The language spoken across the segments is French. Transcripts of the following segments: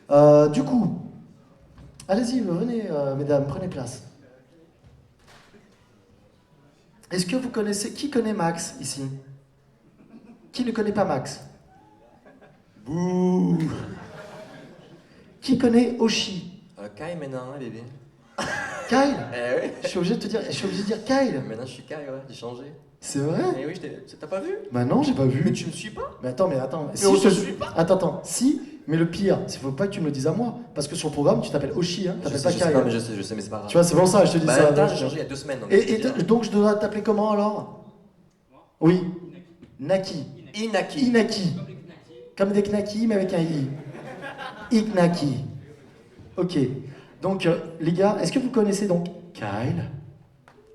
Du coup, allez-y, venez, mesdames, prenez place. Est-ce que vous connaissez... Qui connaît Max, ici? Qui ne connaît pas Max? Bouh. Qui connaît Oshi? Kyle maintenant, hein, bébé. Kyle? Eh oui. Je suis obligé de dire Kyle. Maintenant je suis Kyle, ouais, j'ai changé. C'est vrai? Eh oui, t'as pas vu? Bah non, j'ai pas vu. Mais tu me suis pas? Mais attends. Mais on se suit pas? Attends. Si, mais le pire, il faut pas que tu me le dises à moi. Parce que sur le programme, tu t'appelles Oshi, hein. T'appelles pas Kyle. Non, mais je sais, mais c'est pas grave. Tu vois, c'est pour ça que je te dis Bah, ça. attends, j'ai changé il y a 2 semaines. Donc Donc je dois t'appeler comment alors? Oui. Naki. Inaki. Inaki. Comme des knackis, mais avec un i. Iknaki. Ok. Donc, les gars, est-ce que vous connaissez donc Kyle?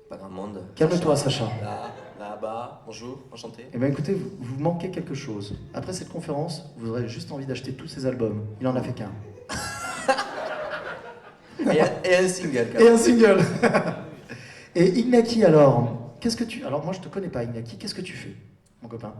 Pas grand monde. Calme-toi, Sacha. Là-bas, bonjour, enchanté. Eh bien, écoutez, vous manquez quelque chose. Après cette conférence, vous aurez juste envie d'acheter tous ses albums. Il en a fait qu'un. Et un single, quand Et même. un single. Et Ignaki, alors, qu'est-ce que tu... Alors, moi, je te connais pas, Ignaki. Qu'est-ce que tu fais, mon copain?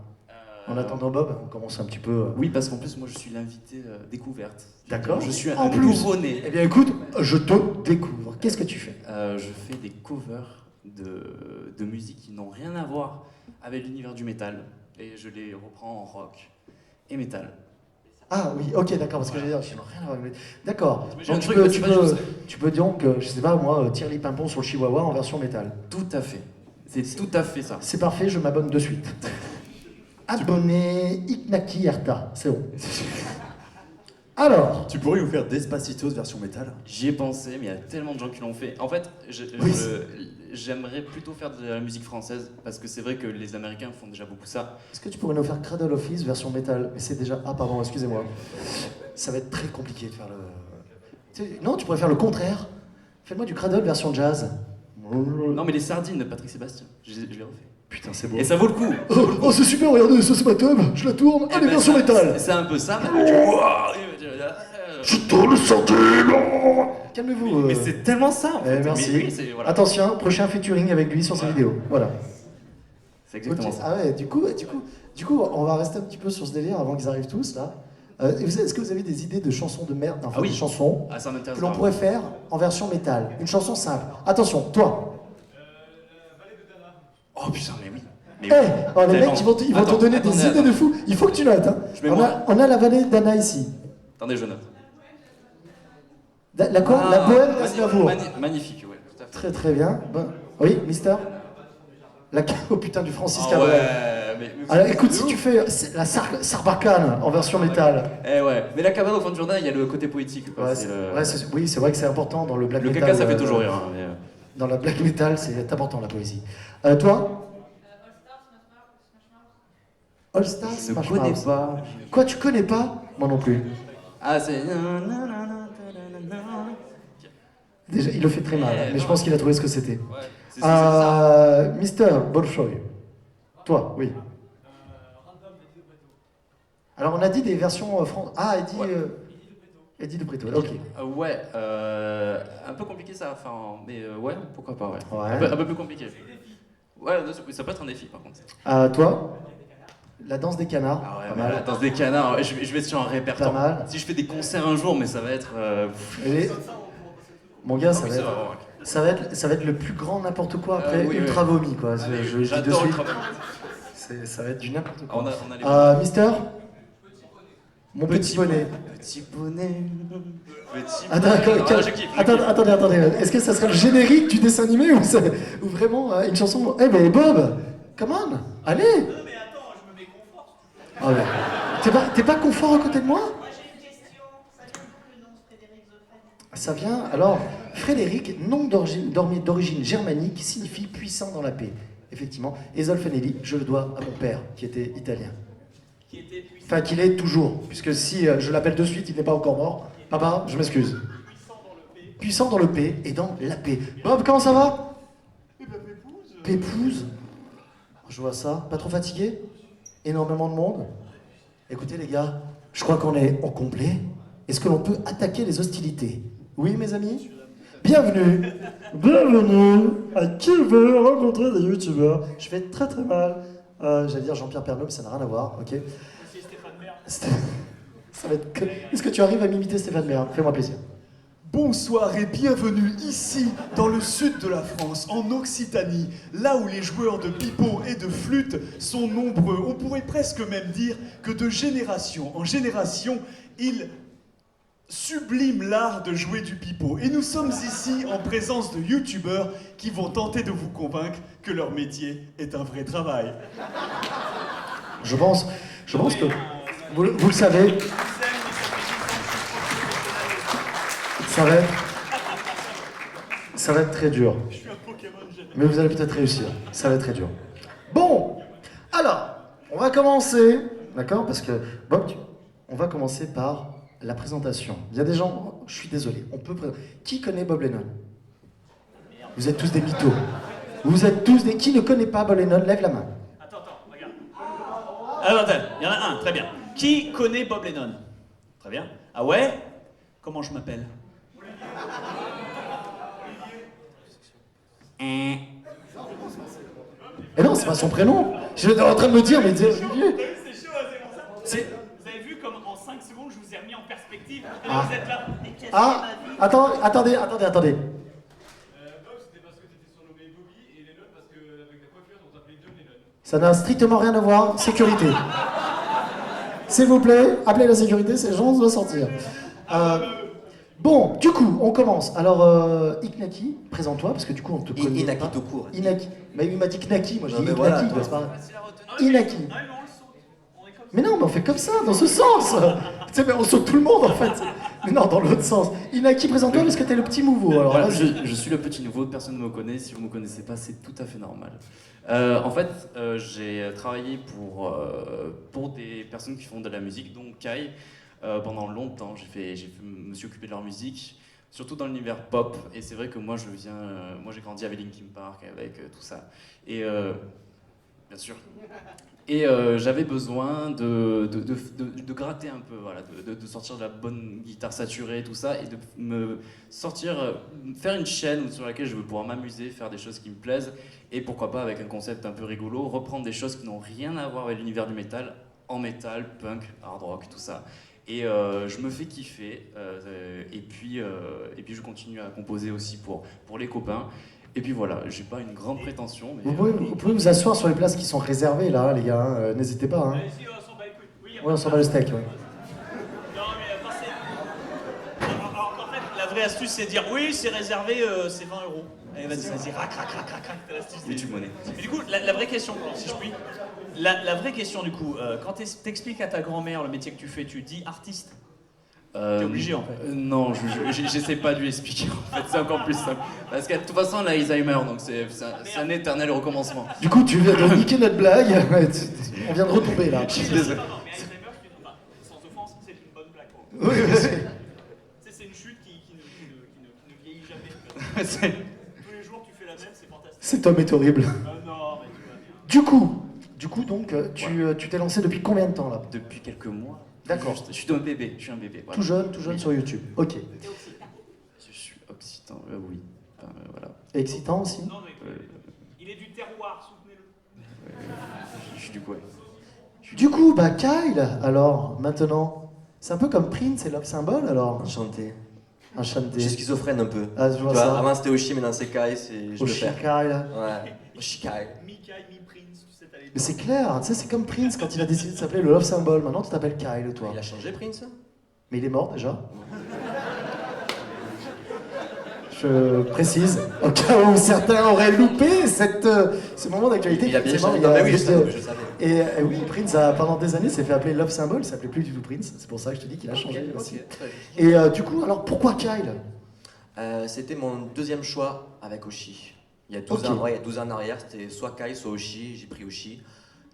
En attendant Bob, on commence un petit peu... Oui, parce qu'en plus, moi, je suis l'invité découverte. D'accord. Je suis En un plus. nouveau-né. Eh bien, écoute, je te découvre. Qu'est-ce que tu fais? Je fais des covers de musique qui n'ont rien à voir avec l'univers du métal. Et je les reprends en rock et métal. Ah oui, ok, d'accord, parce que j'allais dire, je n'ai rien à voir avec... D'accord. J'ai un Donc truc, mais c'est pas juste. tu peux donc, je sais pas moi, tirer les pimpons sur le chihuahua en version métal. Tout à fait. C'est tout à fait ça. C'est parfait, je m'abonne de suite. Abonné Ignaki Erta, c'est bon. Alors, Tu pourrais nous faire Despacitos version métal? J'y ai pensé, mais il y a tellement de gens qui l'ont fait. En fait, Oui. j'aimerais plutôt faire de la musique française, parce que c'est vrai que les Américains font déjà beaucoup ça. est-ce que tu pourrais nous faire Cradle of Filth version métal? Mais c'est déjà... Ah pardon, excusez-moi. Ça va être très compliqué de faire le... Non, tu pourrais faire le contraire. Fais-moi du Cradle version jazz. Non, mais les sardines de Patrick Sébastien, je les refais. Putain, c'est beau. Et ça vaut le coup. Oh, c'est super, regardez, ça c'est ma tube, je la tourne, Eh allez, ben, version métal. C'est un peu ça. Je te le sentais, non. Calmez-vous. Mais c'est tellement ça en fait. Merci. Mais oui, voilà. Attention, prochain featuring avec lui sur sa vidéo. Voilà. C'est exactement Ok. ça. Ah ouais, du coup, on va rester un petit peu sur ce délire avant qu'ils arrivent tous là. Est-ce que vous avez des idées de chansons de merde, enfin Ah oui. des chansons Ah, ça m'intéresse que l'on vraiment. pourrait faire en version métal? Une chanson simple. Attention, toi. Oh putain, mais oui. Mais Eh, oui. oh, les Tellement. mecs, ils vont te Attends, donner des attendez, idées de fou. Il faut que tu notes. Hein. Je mets moi. On a la vallée d'Anna ici. Attendez, je note. La quoi? La bohème d'Aznavour. Magnifique, ouais, tout à fait. Très très bien. Bon. Oui, Mister. Oh putain du Francis Ah Cabrel. ouais, mais Alors écoute, si tu fais la Sarbacane en version métal. Eh ouais, mais la cabane au fond du jardin, il y a le côté poétique. Quoi. Ouais, C'est oui, c'est vrai que c'est important dans le black le metal. caca, ça fait toujours rire. Hein, mais, Dans la black metal, c'est important la poésie. Toi? All Stars Je ne Smash connais Mouth. pas. Quoi, tu connais pas? Moi non plus. Ah, c'est. Déjà, il le fait très mal, mais je pense qu'il a trouvé ce que c'était. Ouais, c'est ça. Mister Bolshoi. Toi, oui. Alors on a dit des versions Ah, Eddie, Ouais. Eddie de Preto. Ok. Ouais, un peu compliqué ça, enfin, mais ouais, pourquoi pas, ouais. Ouais. Un peu plus compliqué. Ouais, ça peut être un défi par contre. Toi, la danse des canards. Ah ouais, pas mais mal. la danse des canards, ouais, je vais être sur un répertoire. Pas mal. Si je fais des concerts un jour, mais ça va être. Et mon gars, ça oui, va c'est être. vrai. Ça va être le plus grand n'importe quoi après oui, Ultra oui. Vomi, quoi. Allez, Je le dis de j'adore suite. le travail. Ça va être du n'importe Ah, quoi. on a les Mister Mon petit bonnet. Petit bonnet. Petit Attends, bonnet. Ah, je kiffe, je kiffe. attendez. Est-ce que ça serait le générique du dessin animé ou vraiment une chanson? Eh ben Bob, come on, allez. Non mais attends, je me mets confort. Ah ouais. T'es pas confort à côté de moi? Moi j'ai une question, ça vient d'où le nom de Frédéric Zophane? Ça vient, alors, Frédéric, nom d'origine germanique, signifie puissant dans la paix. Effectivement. Et Zolfanelli, je le dois à mon père, qui était italien. Qui était puissant, Enfin, qu'il est toujours, puisque si je l'appelle de suite, il n'est pas encore mort. Papa, je m'excuse. puissant dans le P. Puissant dans le paix et dans la paix. Bob, comment ça va? Eh ben Pépouze. Pépouze. Je vois ça. Pas trop fatigué? Énormément de monde? Écoutez les gars, je crois qu'on est au complet. Est-ce que l'on peut attaquer les hostilités? Oui mes amis? Bienvenue. Bienvenue à Qui veut rencontrer des youtubeurs. Je fais très très mal. J'allais dire Jean-Pierre Pernaut, mais ça n'a rien à voir, ok? C'est Stéphane Bern. Ça va être que... Est-ce que tu arrives à m'imiter Stéphane Bern? Fais-moi plaisir. Bonsoir et bienvenue ici, dans le sud de la France, en Occitanie, là où les joueurs de pipeau et de flûte sont nombreux. On pourrait presque même dire que de génération en génération, ils subliment l'art de jouer du pipeau. Et nous sommes ici en présence de youtubeurs qui vont tenter de vous convaincre que leur métier est un vrai travail. Je pense que vous le savez. Ça va être très dur. Mais vous allez peut-être réussir. Ça va être très dur. Bon, alors, on va commencer, d'accord? Parce que, Bob, on va commencer par la présentation. Il y a des gens, je suis désolé, on peut présenter. Qui connaît Bob Lennon? Vous êtes tous des mythos. Vous êtes tous des... Qui ne connaît pas Bob Lennon? Lève la main. Attends, regarde. Attends, il y en a un, très bien. Qui connaît Bob Lennon? Très bien. Ah ouais? Comment je m'appelle? Eh non, c'est pas son prénom. Je suis en train de me dire, mais Olivier. C'est chaud, c'est pour ça. Vous avez vu comme en 5 secondes, je vous ai remis en perspective. Et là, vous êtes là. Et qu'est-ce Ah, attendez. Bob, c'était parce que t'étais surnommé Bobby et Lennon parce qu'avec la coiffure, on t'appelait John Lennon. Ça n'a strictement rien à voir. Sécurité. S'il vous plaît, appelez la sécurité, ces gens doivent sortir. Bon, du coup, on commence. Alors, Iknaki, présente-toi, parce que du coup, on te connaît Inaki pas. tout court. Inaki. Mais il m'a dit Knaki, moi je Non, dis mais Iknaki, voilà, c'est pas... Ah, Inaki. mais on le saute. On est comme ça. Mais non, mais on fait comme ça, dans ce sens. Tu sais, mais on saute tout le monde, en fait. Mais non, dans l'autre sens. Inaki, présente-toi, parce que t'es le petit nouveau. Alors, Voilà, vas-y. je suis le petit nouveau, personne ne me connaît. Si vous ne me connaissez pas, c'est tout à fait normal. En fait, j'ai travaillé pour des personnes qui font de la musique, dont Kai, pendant longtemps. Me suis occupé de leur musique, surtout dans l'univers pop. Et c'est vrai que moi, j'ai grandi avec Linkin Park, avec tout ça. Et bien sûr. Et j'avais besoin de gratter un peu, voilà, de sortir de la bonne guitare saturée, tout ça, et de me faire une chaîne sur laquelle je veux pouvoir m'amuser, faire des choses qui me plaisent, et pourquoi pas avec un concept un peu rigolo, reprendre des choses qui n'ont rien à voir avec l'univers du métal, en métal, punk, hard rock, tout ça. Et je me fais kiffer, et puis je continue à composer aussi pour les copains. Et puis voilà, j'ai pas une grande prétention, mais... Vous pouvez vous asseoir sur les places qui sont réservées, là, les gars. Hein. N'hésitez pas. Hein. Allez, si, on s'en bat les couilles. Oui, Ouais, on s'en bat le steak, ouais. Non, mais passez. Alors, en fait, la vraie astuce, c'est de dire oui, c'est réservé, c'est 20 euros. Allez, vas-y, rac, t'as l'astuce. Mais tu me connais. Mais du coup, la vraie question, si je puis, la vraie question du coup, quand t'expliques à ta grand-mère le métier que tu fais, tu dis artiste? T'es obligé en fait. Non, j'essaie pas de lui expliquer en fait, c'est encore plus simple. Parce que de toute façon, elle a Alzheimer, donc c'est un éternel recommencement. Du coup, tu viens de niquer notre blague. On vient de retomber, là. Je suis désolé. Non, mais Alzheimer, sans offense, c'est une bonne blague. Quoi. Oui, oui, oui. C'est une chute qui ne vieillit jamais. C'est- Tous les jours, tu fais la même, c'est fantastique. Cet homme est horrible. Ah non, mais tu vas bien. Du coup, donc, tu t'es lancé depuis combien de temps, là? Depuis quelques mois. D'accord. Je suis un bébé, voilà. Tout jeune sur YouTube. Ok. Je suis occitan, oui. Enfin, voilà. Excitant aussi? Non, mais il est du terroir, soutenez-le. Je suis du coup, ouais. Du coup, bah, Kyle, alors, maintenant, c'est un peu comme Prince et Love Symbol, alors? Enchanté. Enchanté. Je suis schizophrène un peu. Ah, je Tu vois vois, ça. avant c'était Oshi, mais dans ces cas, je le Oshi, perds. Kyle. Ouais. Oshi Kai. Mi-Kai, mi-Prince, tu sais, t'as les Mais c'est clair, tu sais, c'est comme Prince quand il a décidé de s'appeler le Love Symbol. Maintenant, tu t'appelles Kyle, toi. Il a changé, Prince? Mais il est mort déjà. Je précise, au cas où certains auraient loupé ce moment d'actualité. Il a bien C'est mort, changé. il y a Non, mais oui, juste, je savais. Et oui, Prince, pendant des années, s'est fait appeler Love Symbol, il s'appelait plus du tout Prince. C'est pour ça que je te dis qu'il a changé aussi. Et du coup, alors pourquoi Kyle? C'était mon deuxième choix avec Oshi. Il y a 12 Ok. ans, ouais, il y a 12 ans en arrière, c'était soit Kai, soit Oshi. J'ai pris Oshi.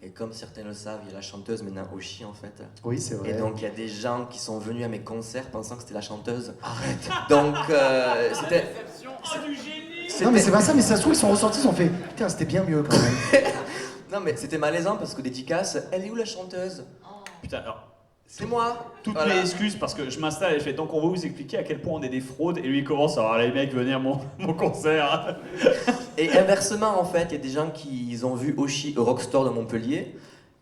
Et comme certains le savent, il y a la chanteuse maintenant Oshi en fait. Oui, c'est vrai. Et donc il y a des gens qui sont venus à mes concerts pensant que c'était la chanteuse. Arrête. Donc c'était. Oh, du génie! Non, mais c'est pas ça, mais ça se trouve, ils sont ressortis, ils ont fait putain, c'était bien mieux quand même. Non mais c'était malaisant parce que dédicace, elle est où la chanteuse? Putain, alors, C'est moi. toutes Voilà. mes excuses parce que je m'installe et je fais donc on va vous expliquer à quel point on est des fraudes et lui il commence à avoir les mecs venir à mon concert. Et inversement en fait, il y a des gens qui ont vu Oshi au Rockstore de Montpellier.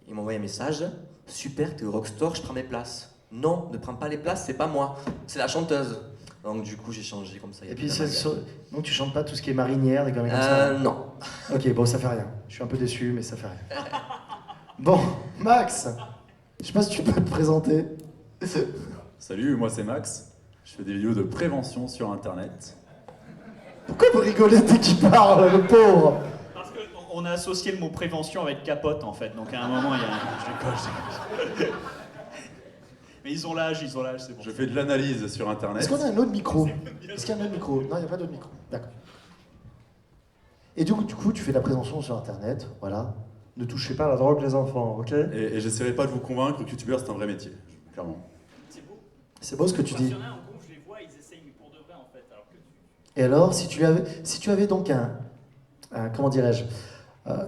Ils m'ont envoyé un message. Super, t'es au Rockstore, je prends mes places. non, ne prends pas les places, c'est pas moi, c'est la chanteuse. Donc du coup j'ai changé comme ça. il y a Et puis, plus de bagarre. donc tu chantes pas tout ce qui est marinière, des conneries comme ça? Non. Ok, bon, ça fait rien. Je suis un peu déçu, mais ça fait rien. Bon, Max, je sais pas si tu peux te présenter. Salut, moi c'est Max. Je fais des vidéos de prévention sur internet. Pourquoi vous rigolez dès qu'il parle, le pauvre? Parce qu'on a associé le mot prévention avec capote en fait, donc à un moment il y a un... Je déconne. Mais ils ont l'âge, c'est bon. Je fais de l'analyse sur internet. Est-ce qu'on a un autre micro? Est-ce qu'il y a un autre micro? Non, il n'y a pas d'autre micro. D'accord. Et du coup, tu fais de la prévention sur internet, voilà. Ne touchez pas à la drogue, les enfants, ok? Et j'essaierai pas de vous convaincre que youtubeur c'est un vrai métier, clairement. C'est beau. C'est beau ce que tu dis. Il y en a en groupe, je les vois, ils essayent mais pour de vrai en fait. Alors que Et alors, si tu avais donc comment dirais-je,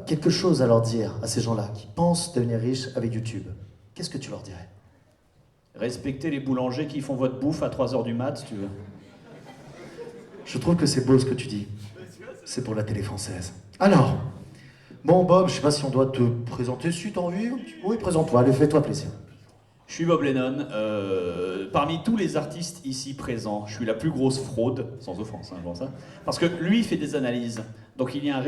quelque chose à leur dire à ces gens-là qui pensent devenir riches avec YouTube, qu'est-ce que tu leur dirais? respectez les boulangers qui font votre bouffe à 3h du mat, si tu veux. Je trouve que c'est beau ce que tu dis. C'est pour la télé française. Alors, bon Bob, je sais pas si on doit te présenter si t'as envie. Oui, présente-toi, allez, fais-toi plaisir. Je suis Bob Lennon. Parmi tous les artistes ici présents, je suis la plus grosse fraude, sans offense, hein, ça, parce que lui il fait des analyses. Donc il y a,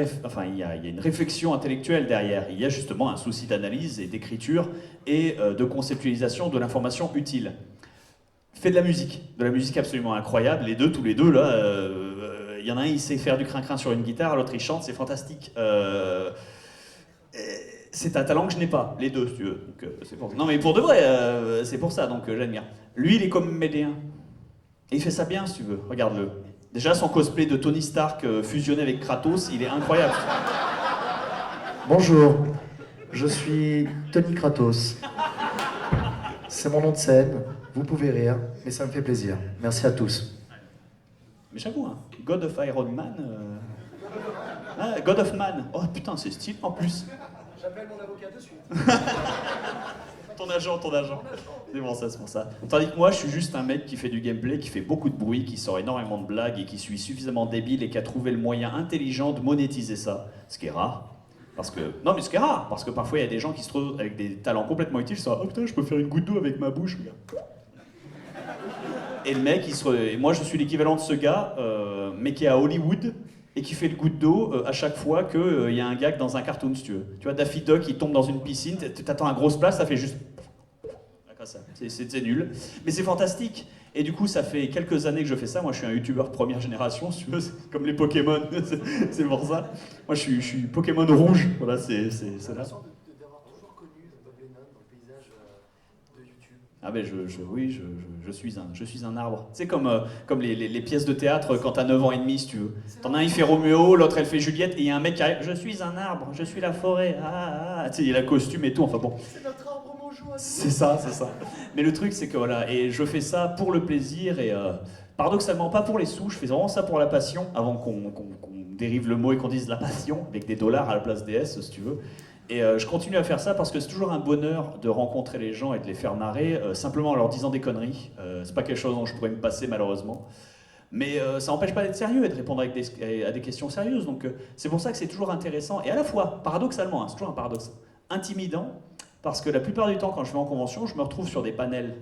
il y a une réflexion intellectuelle derrière. Il y a justement un souci d'analyse et d'écriture et de conceptualisation de l'information utile. Fait de la musique absolument incroyable. Tous les deux là, il y en a un il sait faire du crin-crin sur une guitare, l'autre il chante, c'est fantastique. C'est un talent que je n'ai pas, les deux, si tu veux. Donc, c'est pour... Non, mais pour de vrai, c'est pour ça, donc j'admire. Lui, il est comédien. Et il fait ça bien, si tu veux. Regarde-le. Déjà, son cosplay de Tony Stark fusionné avec Kratos, il est incroyable. Bonjour, je suis Tony Kratos. C'est mon nom de scène, vous pouvez rire, mais ça me fait plaisir. Merci à tous. Mais j'avoue, hein, God of Iron Man... Ah, God of Man. Oh putain, c'est stylé en plus. J'appelle mon avocat de suite. Ton agent. C'est bon, ça, c'est pour ça. Tandis que moi, je suis juste un mec qui fait du gameplay, qui fait beaucoup de bruit, qui sort énormément de blagues et qui suis suffisamment débile et qui a trouvé le moyen intelligent de monétiser ça. Ce qui est rare. Parce que... Non, mais ce qui est rare, parce que parfois, il y a des gens qui se trouvent avec des talents complètement utiles, ça, oh putain, je peux faire une goutte d'eau avec ma bouche, regarde. Et le mec, et moi, je suis l'équivalent de ce gars, mais qui est à Hollywood, et qui fait le goutte d'eau à chaque fois qu'il y a un gag dans un cartoon, si tu veux. Tu vois, Daffy Duck, il tombe dans une piscine, t'attends un gros splash, ça fait juste... Comme ça. C'est nul. Mais c'est fantastique. Et du coup, ça fait quelques années que je fais ça. Moi, je suis un youtubeur première génération, si tu veux, c'est comme les Pokémon, c'est pour ça. Moi, je suis Pokémon rouge, voilà, c'est là. D'avoir toujours connu Bob Lennon dans le paysage de YouTube. Ah ben oui, je suis un arbre. C'est comme les pièces de théâtre quand t'as 9 ans et demi, si tu veux. T'en as un, il fait Roméo, l'autre, elle fait Juliette, et il y a un mec qui arrive, je suis un arbre, je suis la forêt, tu sais, il a le costume et tout, enfin bon. C'est notre arbre mangeois. C'est ça. Mais le truc, c'est que voilà, et je fais ça pour le plaisir, et paradoxalement, pas pour les sous, je fais vraiment ça pour la passion, avant qu'on dérive le mot et qu'on dise la passion, avec des dollars à la place des S, si tu veux. Et je continue à faire ça parce que c'est toujours un bonheur de rencontrer les gens et de les faire marrer, simplement en leur disant des conneries. C'est pas quelque chose dont je pourrais me passer malheureusement. Mais ça n'empêche pas d'être sérieux et de répondre à des questions sérieuses. Donc c'est pour ça que c'est toujours intéressant et à la fois, paradoxalement, hein, c'est toujours un paradoxe, intimidant. Parce que la plupart du temps, quand je vais en convention, je me retrouve sur des panels,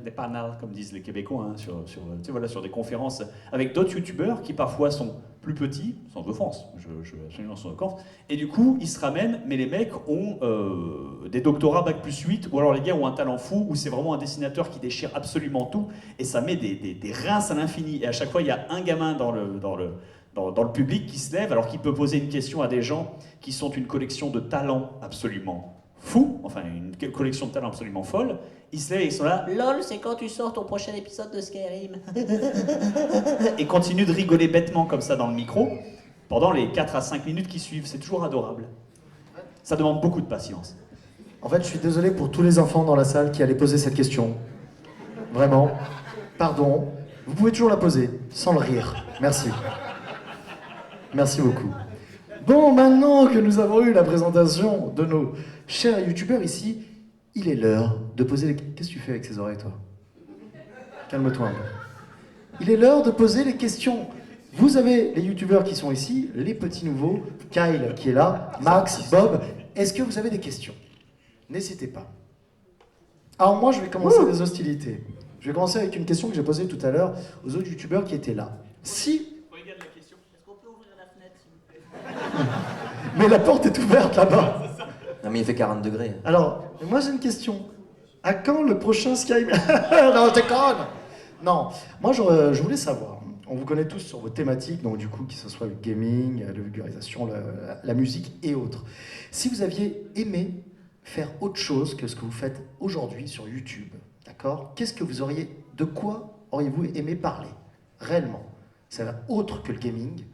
comme disent les Québécois, hein, sur des conférences avec d'autres youtubeurs qui parfois sont plus petits, sans offense, je absolument sans offense, et du coup, ils se ramènent, mais les mecs ont des doctorats bac+8, ou alors les gars ont un talent fou, où c'est vraiment un dessinateur qui déchire absolument tout, et ça met des rinces à l'infini, et à chaque fois, il y a un gamin dans le public qui se lève, alors qu'il peut poser une question à des gens qui sont une collection de talents absolument fou, enfin une collection de talents absolument folle, ils se lèvent et ils sont là, LOL, c'est quand tu sors ton prochain épisode de Skyrim et continuent de rigoler bêtement comme ça dans le micro pendant les 4 à 5 minutes qui suivent, c'est toujours adorable. Ça demande beaucoup de patience. En fait, je suis désolé pour tous les enfants dans la salle qui allaient poser cette question. Vraiment, pardon, vous pouvez toujours la poser, sans le rire. Merci. Merci beaucoup. Bon, maintenant que nous avons eu la présentation de nos chers youtubeurs ici, il est l'heure de poser les... Qu'est-ce que tu fais avec ces oreilles, toi? Calme-toi un peu. Il est l'heure de poser les questions. Vous avez les youtubeurs qui sont ici, les petits nouveaux, Kyle qui est là, Max, Bob. Est-ce que vous avez des questions? N'hésitez pas. Alors moi, je vais commencer les hostilités. Je vais commencer avec une question que j'ai posée tout à l'heure aux autres youtubeurs qui étaient là. Si... Regarde la question. Est-ce qu'on peut ouvrir la fenêtre, s'il vous plaît? Mais la porte est ouverte là-bas. Non, mais il fait 40 degrés. Alors, moi j'ai une question. À quand le prochain Sky... Non, t'es conne. Non, moi je voulais savoir. On vous connaît tous sur vos thématiques, donc du coup, que ce soit le gaming, la vulgarisation, la musique et autres. Si vous aviez aimé faire autre chose que ce que vous faites aujourd'hui sur YouTube, d'accord? De quoi auriez-vous aimé parler, réellement? Ça va autre que le gaming,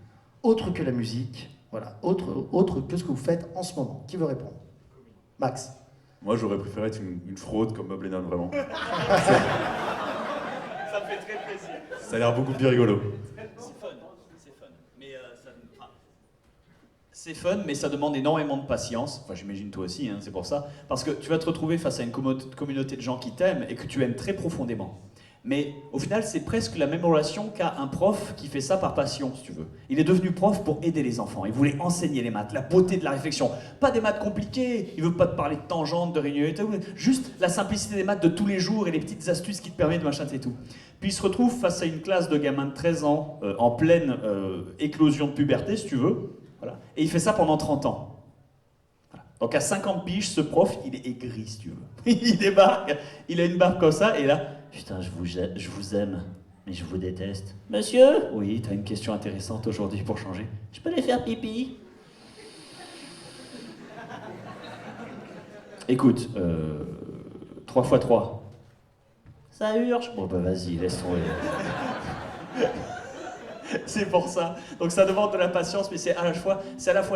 autre que la musique, voilà, autre que ce que vous faites en ce moment. Qui veut répondre? Max. Moi, j'aurais préféré être une fraude comme Bob Lennon, vraiment. Ça me fait très plaisir. Ça a l'air beaucoup plus rigolo. C'est fun. C'est fun, mais ça demande énormément de patience. Enfin, j'imagine toi aussi, hein, c'est pour ça. Parce que tu vas te retrouver face à une communauté de gens qui t'aiment et que tu aimes très profondément. Mais au final, c'est presque la même relation qu'a un prof qui fait ça par passion, si tu veux. Il est devenu prof pour aider les enfants. Il voulait enseigner les maths, la beauté de la réflexion. Pas des maths compliquées. Il veut pas te parler de tangentes, de réunions, juste la simplicité des maths de tous les jours et les petites astuces qui te permettent de machin et tout. Puis il se retrouve face à une classe de gamins de 13 ans, en pleine éclosion de puberté, si tu veux. Voilà. Et il fait ça pendant 30 ans. Voilà. Donc à 50 piges, ce prof, il est aigri, si tu veux. Il débarque, il a une barbe comme ça, et là... Putain, je vous aime, mais je vous déteste. Monsieur? Oui, t'as une question intéressante aujourd'hui pour changer. Je peux les faire pipi? Écoute, 3 x 3. Ça urge? Bon bah vas-y, laisse tomber. C'est pour ça. Donc ça demande de la patience, mais c'est à la fois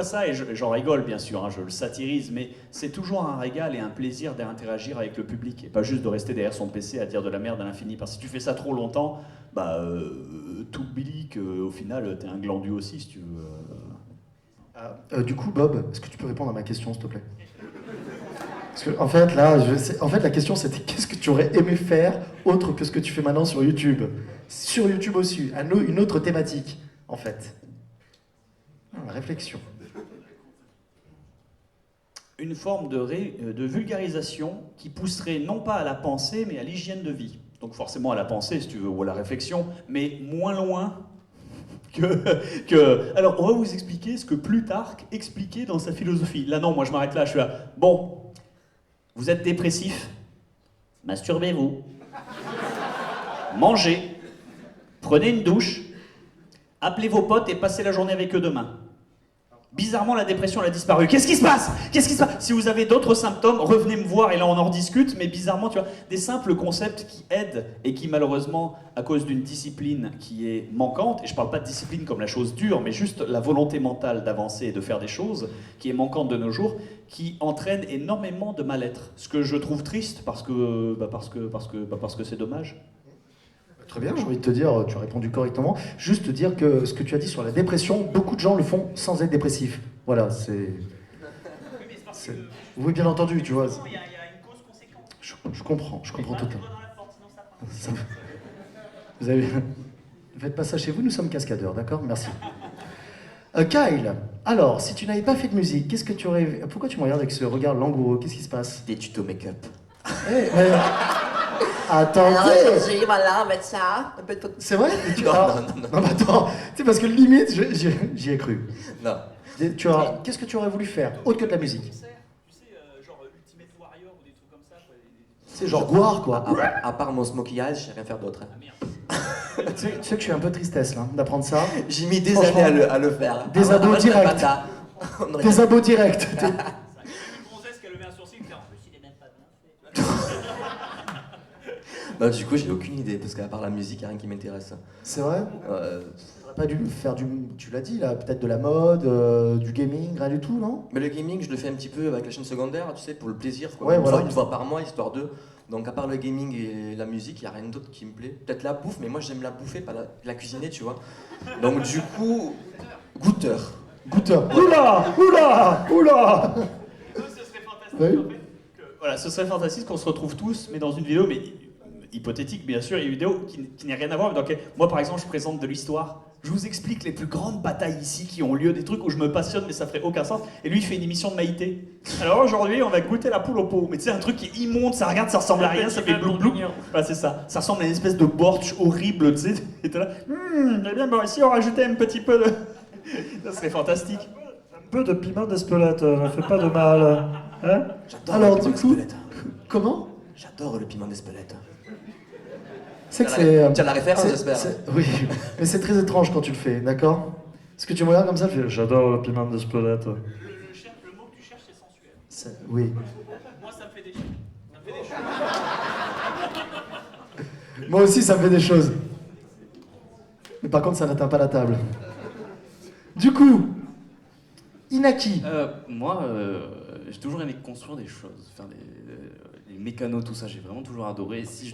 ça, et j'en rigole bien sûr, hein, je le satirise, mais c'est toujours un régal et un plaisir d'interagir avec le public, et pas juste de rester derrière son PC à dire de la merde à l'infini, parce que si tu fais ça trop longtemps, bah t'oublies qu'au final t'es un glandu aussi, si tu veux. Du coup, Bob, est-ce que tu peux répondre à ma question, s'il te plaît? Parce que, en fait, là, la question c'était qu'est-ce que tu aurais aimé faire autre que ce que tu fais maintenant sur YouTube? Sur YouTube aussi, une autre thématique, en fait. Réflexion. Une forme de vulgarisation qui pousserait non pas à la pensée, mais à l'hygiène de vie. Donc forcément à la pensée, si tu veux, ou à la réflexion, mais moins loin que... Alors, on va vous expliquer ce que Plutarque expliquait dans sa philosophie. Là, non, moi je m'arrête là, je suis là. Bon, vous êtes dépressif, masturbez-vous, mangez, prenez une douche, appelez vos potes et passez la journée avec eux demain. Bizarrement, la dépression elle a disparu. Qu'est-ce qui se passe? Qu'est-ce qui se passe? Si vous avez d'autres symptômes, revenez me voir et là on en rediscute, mais bizarrement, tu vois, des simples concepts qui aident et qui malheureusement, à cause d'une discipline qui est manquante, et je parle pas de discipline comme la chose dure, mais juste la volonté mentale d'avancer et de faire des choses, qui est manquante de nos jours, qui entraîne énormément de mal-être. Ce que je trouve triste parce que c'est dommage. Très bien, j'ai envie de te dire, tu as répondu correctement. Juste te dire que ce que tu as dit sur la dépression, beaucoup de gens le font sans être dépressifs. Voilà, c'est... Oui, bien entendu, tu vois. Il y a une cause-conséquence. Je comprends totalement. Vous avez... Ne faites pas ça chez vous, nous sommes cascadeurs, d'accord? Merci. Kyle, alors, si tu n'avais pas fait de musique, qu'est-ce que tu aurais... Pourquoi tu me regardes avec ce regard langoureux? Qu'est-ce qui se passe? Des tutos make-up. Eh, mais... Attendez! Alors aujourd'hui, voilà, on va mettre ça. Un peu de... C'est vrai? Non, Alors... non. Non, mais attends, tu sais, parce que limite, j'y ai cru. Non. Qu'est-ce que tu aurais voulu faire, autre que de la musique? Tu sais, genre Ultimate Warrior ou des trucs comme ça, quoi. C'est genre Goire, quoi. À part mon maquillage, je sais rien faire d'autre. Tu sais que je suis un peu tristesse, là, d'apprendre ça. J'ai mis des années à le faire. Des abos directs. Des abos directs. Une gonzesse qui a levé un sourcil, qui en plus il est même pas bien fait. Bah, du coup, j'ai aucune idée, parce qu'à part la musique, il n'y a rien qui m'intéresse. C'est vrai? T'aurais pas dû faire tu l'as dit là, peut-être de la mode, du gaming, rien du tout, non? Mais le gaming, je le fais un petit peu avec la chaîne secondaire, tu sais, pour le plaisir, quoi. Ouais, voilà. Une fois par mois, histoire de... Donc à part le gaming et la musique, il n'y a rien d'autre qui me plaît. Peut-être la bouffe, mais moi j'aime la bouffer, pas la cuisiner, tu vois. Donc du coup, goûteur. Goûteur. Oula! Ce serait fantastique, en fait, voilà, ce serait fantastique qu'on se retrouve tous, mais dans une vidéo, mais hypothétique bien sûr, et une vidéo qui n'a rien à voir, mais dans laquelle, moi par exemple je présente de l'histoire, je vous explique les plus grandes batailles ici qui ont lieu, des trucs où je me passionne mais ça ferait aucun sens, et lui il fait une émission de Maïté. Alors aujourd'hui on va goûter la poule au pot, mais tu sais un truc qui est immonde, ça regarde, ça ressemble à rien, ça fait blou blou. Voilà c'est ça ressemble à une espèce de bortsch horrible, tu sais, et t'es là, eh bien bon ici on rajoutait un petit peu de... Ça serait fantastique. Un peu de piment d'Espelette, ne fait pas de mal. Hein? J'adore Alors, le piment du coup- d'Espelette. Comment? J'adore le piment d'Espelette. C'est que Tu as c'est... tu as la référence, j'espère. Oui, mais c'est très étrange quand tu le fais, d'accord? Est-ce que tu me regardes comme ça? Je fais, j'adore le piment d'Espelette. Le mot que tu cherches c'est sensuel. Oui. Moi ça me fait des choses. Moi aussi, ça me fait des choses. Mais par contre, ça n'atteint pas la table. Du coup, Inaki. Moi, j'ai toujours aimé construire des choses, faire les mécanos, tout ça, j'ai vraiment toujours adoré. Si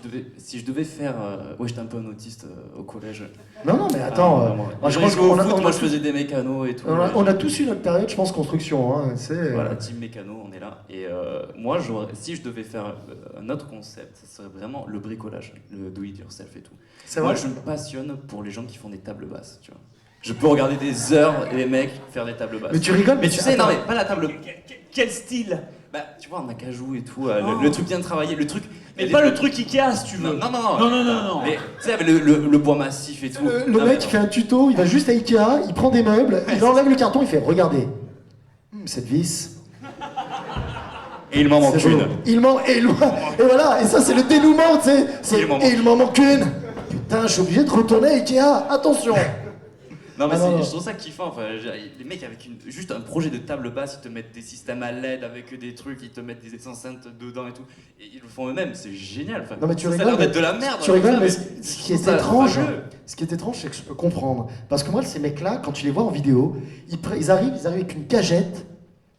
je devais faire... ouais, j'étais un peu un autiste au collège. Non, non, mais attends. Vraiment. moi, je Quand pense jouais au qu'on a, foot, on a moi je tous- faisais des mécanos et tout. on a tous eu notre période, je pense, construction. Hein, c'est, Voilà, team mécano, on est là. Et moi, si je devais faire un autre concept, ce serait vraiment le bricolage, le do it yourself et tout. c'est Moi, vrai. je me passionne pour les gens qui font des tables basses, tu vois. Je peux regarder des heures les mecs faire des tables basses. Mais tu rigoles, Mais tu sais, attends. non mais pas la table. Quel style? Bah, tu vois, en acajou et tout, Oh. le truc bien travaillé, le truc. Mais pas le truc Ikea si tu veux. Non. Non. Mais tu sais, avec le bois massif et tout. Le Non, mec mais il fait un tuto, il va juste à Ikea, il prend des meubles, il enlève le carton, il fait regardez. Cette vis. Et il m'en manque c'est beau. une. Il m'en et voilà, et ça c'est le dénouement, tu sais. Et il m'en manque une. Putain, je suis obligé de retourner à Ikea. Attention. Non mais Ah, non. je trouve ça kiffant, enfin, les mecs avec juste un projet de table basse, ils te mettent des systèmes à LED avec des trucs, ils te mettent des enceintes dedans et tout, et ils le font eux-mêmes, c'est génial. Enfin, Non mais tu ça a rigoles. l'air d'être mais- de la merde. Tu hein, rigoles, ça, mais je ce qui trouve est ça étrange, fabuleux. ce qui est étrange, c'est que je peux comprendre. Parce que moi, ces mecs-là, quand tu les vois en vidéo, ils arrivent avec une cagette,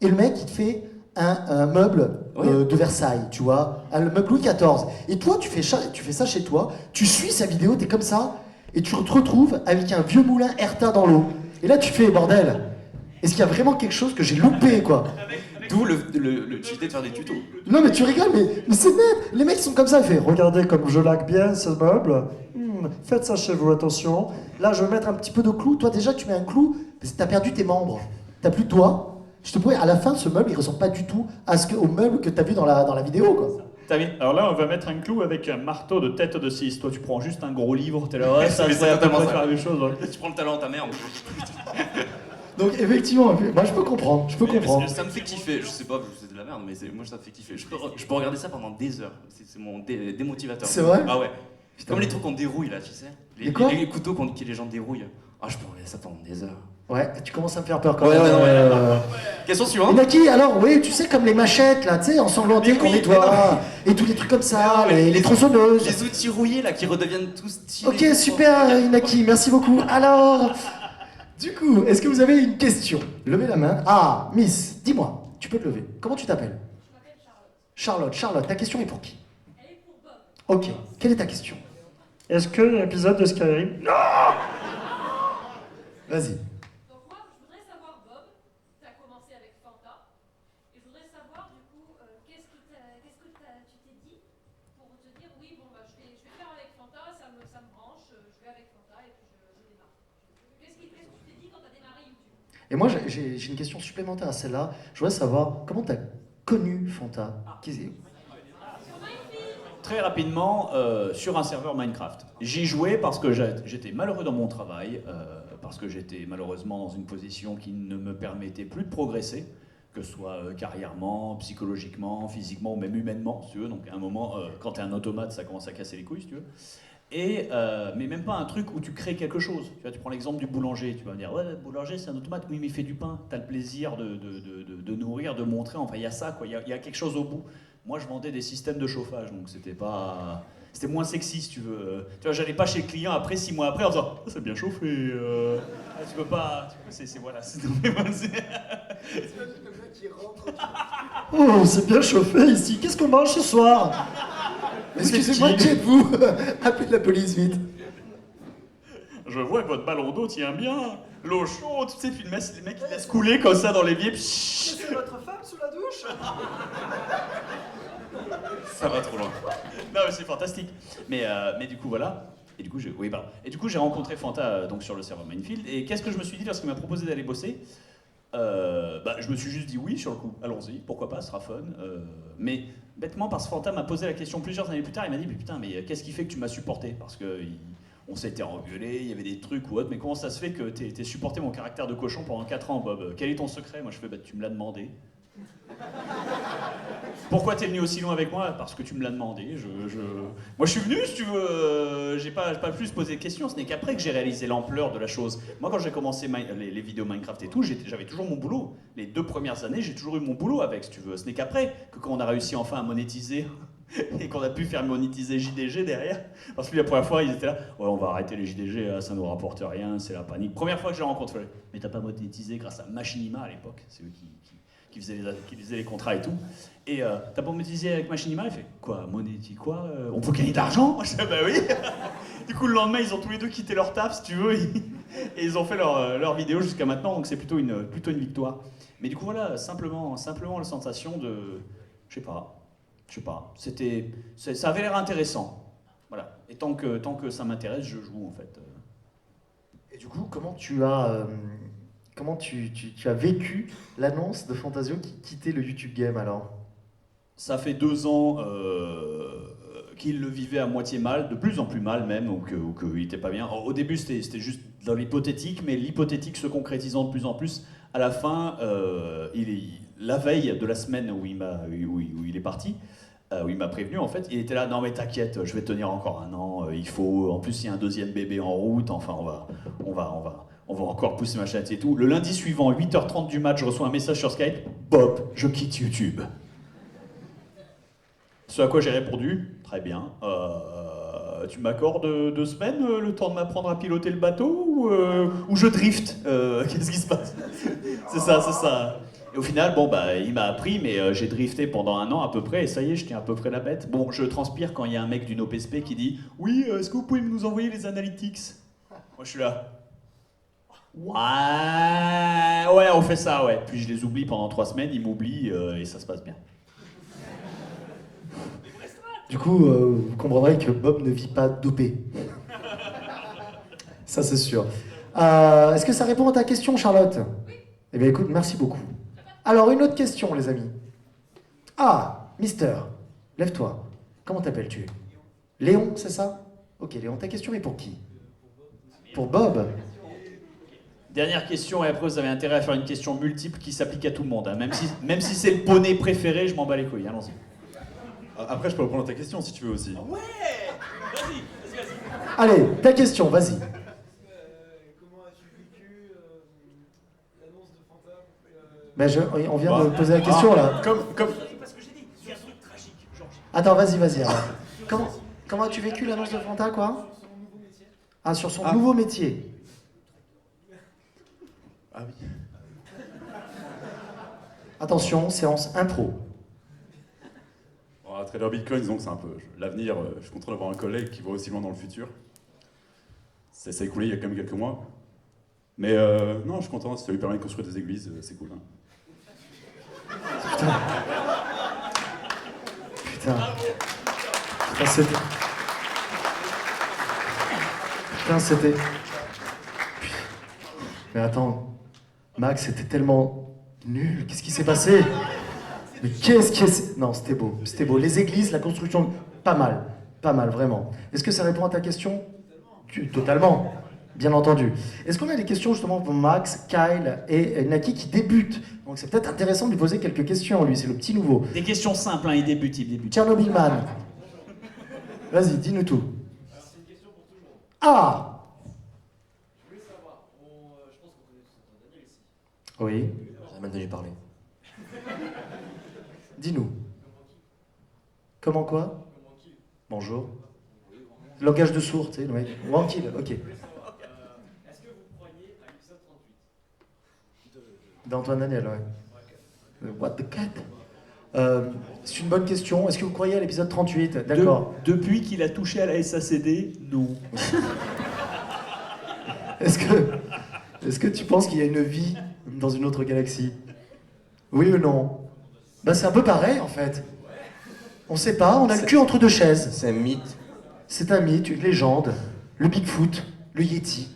et le mec, il te fait un meuble Ouais. de Versailles, tu vois, le meuble Louis XIV. Et toi, tu fais ça chez toi, tu suis sa vidéo, t'es comme ça, et tu te retrouves avec un vieux moulin Hertha dans l'eau. Et là, tu fais, bordel, est-ce qu'il y a vraiment quelque chose que j'ai loupé, quoi? D'où le cheaté de faire des tutos. Non, mais tu rigoles, mais c'est net. Les mecs, ils sont comme ça, ils font, Regardez comme je laque bien ce meuble. Faites ça chez vous, attention. là, je vais mettre un petit peu de clou. Toi, déjà, tu mets un clou, parce que t'as perdu tes membres. T'as plus de doigts. Je te promets, à la fin, ce meuble, il ressemble pas du tout au meuble que t'as vu dans la vidéo, quoi. T'as vu? Alors là, on va mettre un clou avec un marteau de tête de 6. Toi, tu prends juste un gros livre, t'es là, ouais, ça Mais va c'est à peu totalement près ça. faire la même chose. Ouais. Tu prends le talent à ta mère. Donc, effectivement, moi, je peux comprendre. Ça me fait kiffer, je sais pas, c'est de la merde, mais moi ça me fait kiffer. Je peux regarder ça pendant des heures, c'est mon démotivateur. C'est vrai? Ah ouais. Putain. Comme les trucs qu'on dérouille là, tu sais. Les quoi? Les couteaux que les gens dérouillent. Ah, je peux regarder ça pendant des heures. Ouais, tu commences à me faire peur quand Ouais, même. ouais, ouais. Question Et suivante. Naki, alors, oui, tu sais, comme les machettes, là, tu sais, ensanglantées Mais qu'on oui, nettoie, et tous les trucs comme ça, Mais non, les tronçonneuses. Les outils rouillés là qui redeviennent tous stylés. Ok, super, Inaki, merci beaucoup. Alors, du coup, est-ce que vous avez une question? Levez la main. Ah, Miss, dis-moi, tu peux te lever. Comment tu t'appelles? Je m'appelle Charlotte. Charlotte, ta question est pour qui? Elle est pour Bob. Ok, quelle est ta question? Est-ce qu'il y a un épisode de Skyrim? Vas-y. Donc moi, je voudrais savoir, Bob, tu as commencé avec Fanta, et je voudrais savoir, du coup, qu'est-ce que tu t'es dit pour te dire, oui, bon, bah, je vais faire avec Fanta, ça me branche, je vais avec Fanta, et puis je démarre. Qu'est-ce que tu t'es dit quand tu as démarré YouTube? Et moi, j'ai une question supplémentaire à celle-là. Je voudrais savoir comment tu as connu Fanta. Très rapidement, sur un serveur Minecraft. J'y jouais parce que j'étais malheureux dans mon travail, parce que j'étais malheureusement dans une position qui ne me permettait plus de progresser, que ce soit carrièrement, psychologiquement, physiquement ou même humainement, si tu veux. Donc à un moment, quand tu es un automate, ça commence à casser les couilles, si tu veux. Et, mais même pas un truc où tu crées quelque chose. Tu vois, tu prends l'exemple du boulanger, tu vas me dire, ouais, le boulanger c'est un automate, oui mais il fait du pain, tu as le plaisir de nourrir, de montrer, enfin il y a ça, quoi. Il y a quelque chose au bout. Moi je vendais des systèmes de chauffage, donc c'était moins sexy si tu veux. Tu vois, j'allais pas chez le client après 6 mois après en disant, oh, c'est bien chauffé, tu peux pas, voilà, c'est Oh, c'est bien chauffé ici. Qu'est-ce qu'on mange ce soir? Excusez-moi, qui êtes-vous? Appelez la police vite. Je vois que votre ballon d'eau tient bien. L'eau chaude, tu sais, puis les mecs ils laissent couler comme ça dans l'évier. C'est votre femme sous la douche? Ça va trop loin. Non, mais c'est fantastique. Mais du coup, voilà. Et du coup, j'ai rencontré Fanta donc sur le serveur Minefield. Et qu'est-ce que je me suis dit lorsqu'il m'a proposé d'aller bosser? Je me suis juste dit oui sur le coup. Allons-y, pourquoi pas, ce sera fun. Mais bêtement, parce que Fanta m'a posé la question plusieurs années plus tard. Il m'a dit mais putain, mais qu'est-ce qui fait que tu m'as supporté? Parce que on s'était engueulé, il y avait des trucs ou autre. Mais comment ça se fait que t'aies supporté mon caractère de cochon pendant 4 ans, Bob? Quel est ton secret? Moi, je fais tu me l'as demandé. Pourquoi t'es venu aussi loin avec moi? Parce que tu me l'as demandé. Moi je suis venu si tu veux. J'ai pas plus posé de questions. Ce n'est qu'après que j'ai réalisé l'ampleur de la chose. Moi quand j'ai commencé les vidéos Minecraft et tout, j'avais toujours mon boulot. Les 2 premières années, j'ai toujours eu mon boulot avec, si tu veux. Ce n'est qu'après que quand on a réussi enfin à monétiser et qu'on a pu faire monétiser JDG derrière. Parce que la première fois ils étaient là. Ouais, on va arrêter les JDG, ça nous rapporte rien, c'est la panique. Première fois que j'ai rencontré. Mais t'as pas monétisé grâce à Machinima à l'époque. C'est eux qui faisaient les contrats et tout. Et t'as pas monétisé avec Machinima? Il fait quoi? Monétis quoi? On peut gagner de l'argent? Je dis bah oui. Du coup le lendemain ils ont tous les deux quitté leur taf si tu veux et ils ont fait leur vidéo jusqu'à maintenant, donc c'est plutôt une victoire. Mais du coup voilà, simplement la sensation de je sais pas. Ça avait l'air intéressant. Voilà. Et tant que ça m'intéresse, je joue en fait. Et du coup, comment tu as vécu l'annonce de Fantasio qui quittait le YouTube Game alors? Ça fait 2 ans qu'il le vivait à moitié mal, de plus en plus mal même, ou qu'il était pas bien. Au début c'était juste dans l'hypothétique, mais l'hypothétique se concrétisant de plus en plus. À la fin, la veille de la semaine où il est parti, où il m'a prévenu en fait, il était là, non mais t'inquiète, je vais tenir encore 1 an, en plus il y a un 2e bébé en route, enfin on va encore pousser ma chaîne et tout. Le lundi suivant, 8h30 du match, je reçois un message sur Skype, Bob, je quitte YouTube. Ce à quoi j'ai répondu, très bien, tu m'accordes 2 semaines, le temps de m'apprendre à piloter le bateau, ou je drift? Qu'est-ce qui se passe? C'est ça. Et au final, il m'a appris, mais j'ai drifté pendant 1 an à peu près, et ça y est, je tiens à peu près la bête. Bon, je transpire quand il y a un mec d'une OPSP qui dit « Oui, est-ce que vous pouvez nous envoyer les analytics ?» Moi, je suis là. Ouais, on fait ça, ouais. Puis je les oublie pendant 3 semaines, ils m'oublient, et ça se passe bien. Du coup, vous comprendrez que Bob ne vit pas dopé. Ça, c'est sûr. Est-ce que ça répond à ta question, Charlotte? Oui. Eh bien, écoute, merci beaucoup. Alors, une autre question, les amis. Ah, Mister, lève-toi. Comment t'appelles-tu? Léon, c'est ça? Ok, Léon, ta question est pour qui? Pour Bob. Dernière question, et après vous avez intérêt à faire une question multiple qui s'applique à tout le monde. Hein. Même si c'est le poney préféré, je m'en bats les couilles. Allons-y. Après, je peux répondre à ta question si tu veux aussi. Ouais. Vas-y. Allez, ta question, vas-y. Comment as-tu vécu l'annonce de Fanta? On vient de poser la question là. Parce que j'ai dit, il y a un truc tragique, Georges. Attends, vas-y. Alors. Comment as-tu vécu l'annonce de Fanta, quoi? Sur son nouveau métier. Ah oui. Attention, séance impro. À Trader Bitcoin, disons que c'est un peu l'avenir. Je suis content d'avoir un collègue qui voit aussi loin dans le futur. Ça s'est écoulé il y a quand même quelques mois. Mais non, je suis content, si ça lui permet de construire des églises, c'est cool. Hein. Putain, c'était... Mais attends, Max, c'était tellement nul. Qu'est-ce qui s'est passé? Mais Non, c'était beau. Les églises, la construction, pas mal, vraiment. Est-ce que ça répond à ta question? Totalement, bien entendu. Est-ce qu'on a des questions justement pour Max, Kyle et Naki qui débutent? Donc c'est peut-être intéressant de lui poser quelques questions, lui, c'est le petit nouveau. Des questions simples, hein, il débute. Tchernobyl Man. Vas-y, dis-nous tout. Alors, c'est une question pour tout le monde. Ah! Je voulais savoir, je pense qu'on connaît tous Daniel ici. Oui. J'ai jamais entendu parler. Dis-nous. Comment quoi? Comment qui? Bonjour. Langage de sourd, tu sais, ouais. Wankill, ok. Est-ce que vous croyez à l'épisode 38 D'Antoine Daniel, ouais. What the cat? C'est une bonne question. Est-ce que vous croyez à l'épisode 38? D'accord. Depuis qu'il a touché à la SACD, non. Est-ce que tu penses qu'il y a une vie dans une autre galaxie? Oui ou non? Bah c'est un peu pareil en fait. On sait pas, on a le cul entre deux chaises. C'est un mythe. C'est un mythe, une légende. Le Bigfoot, le Yeti.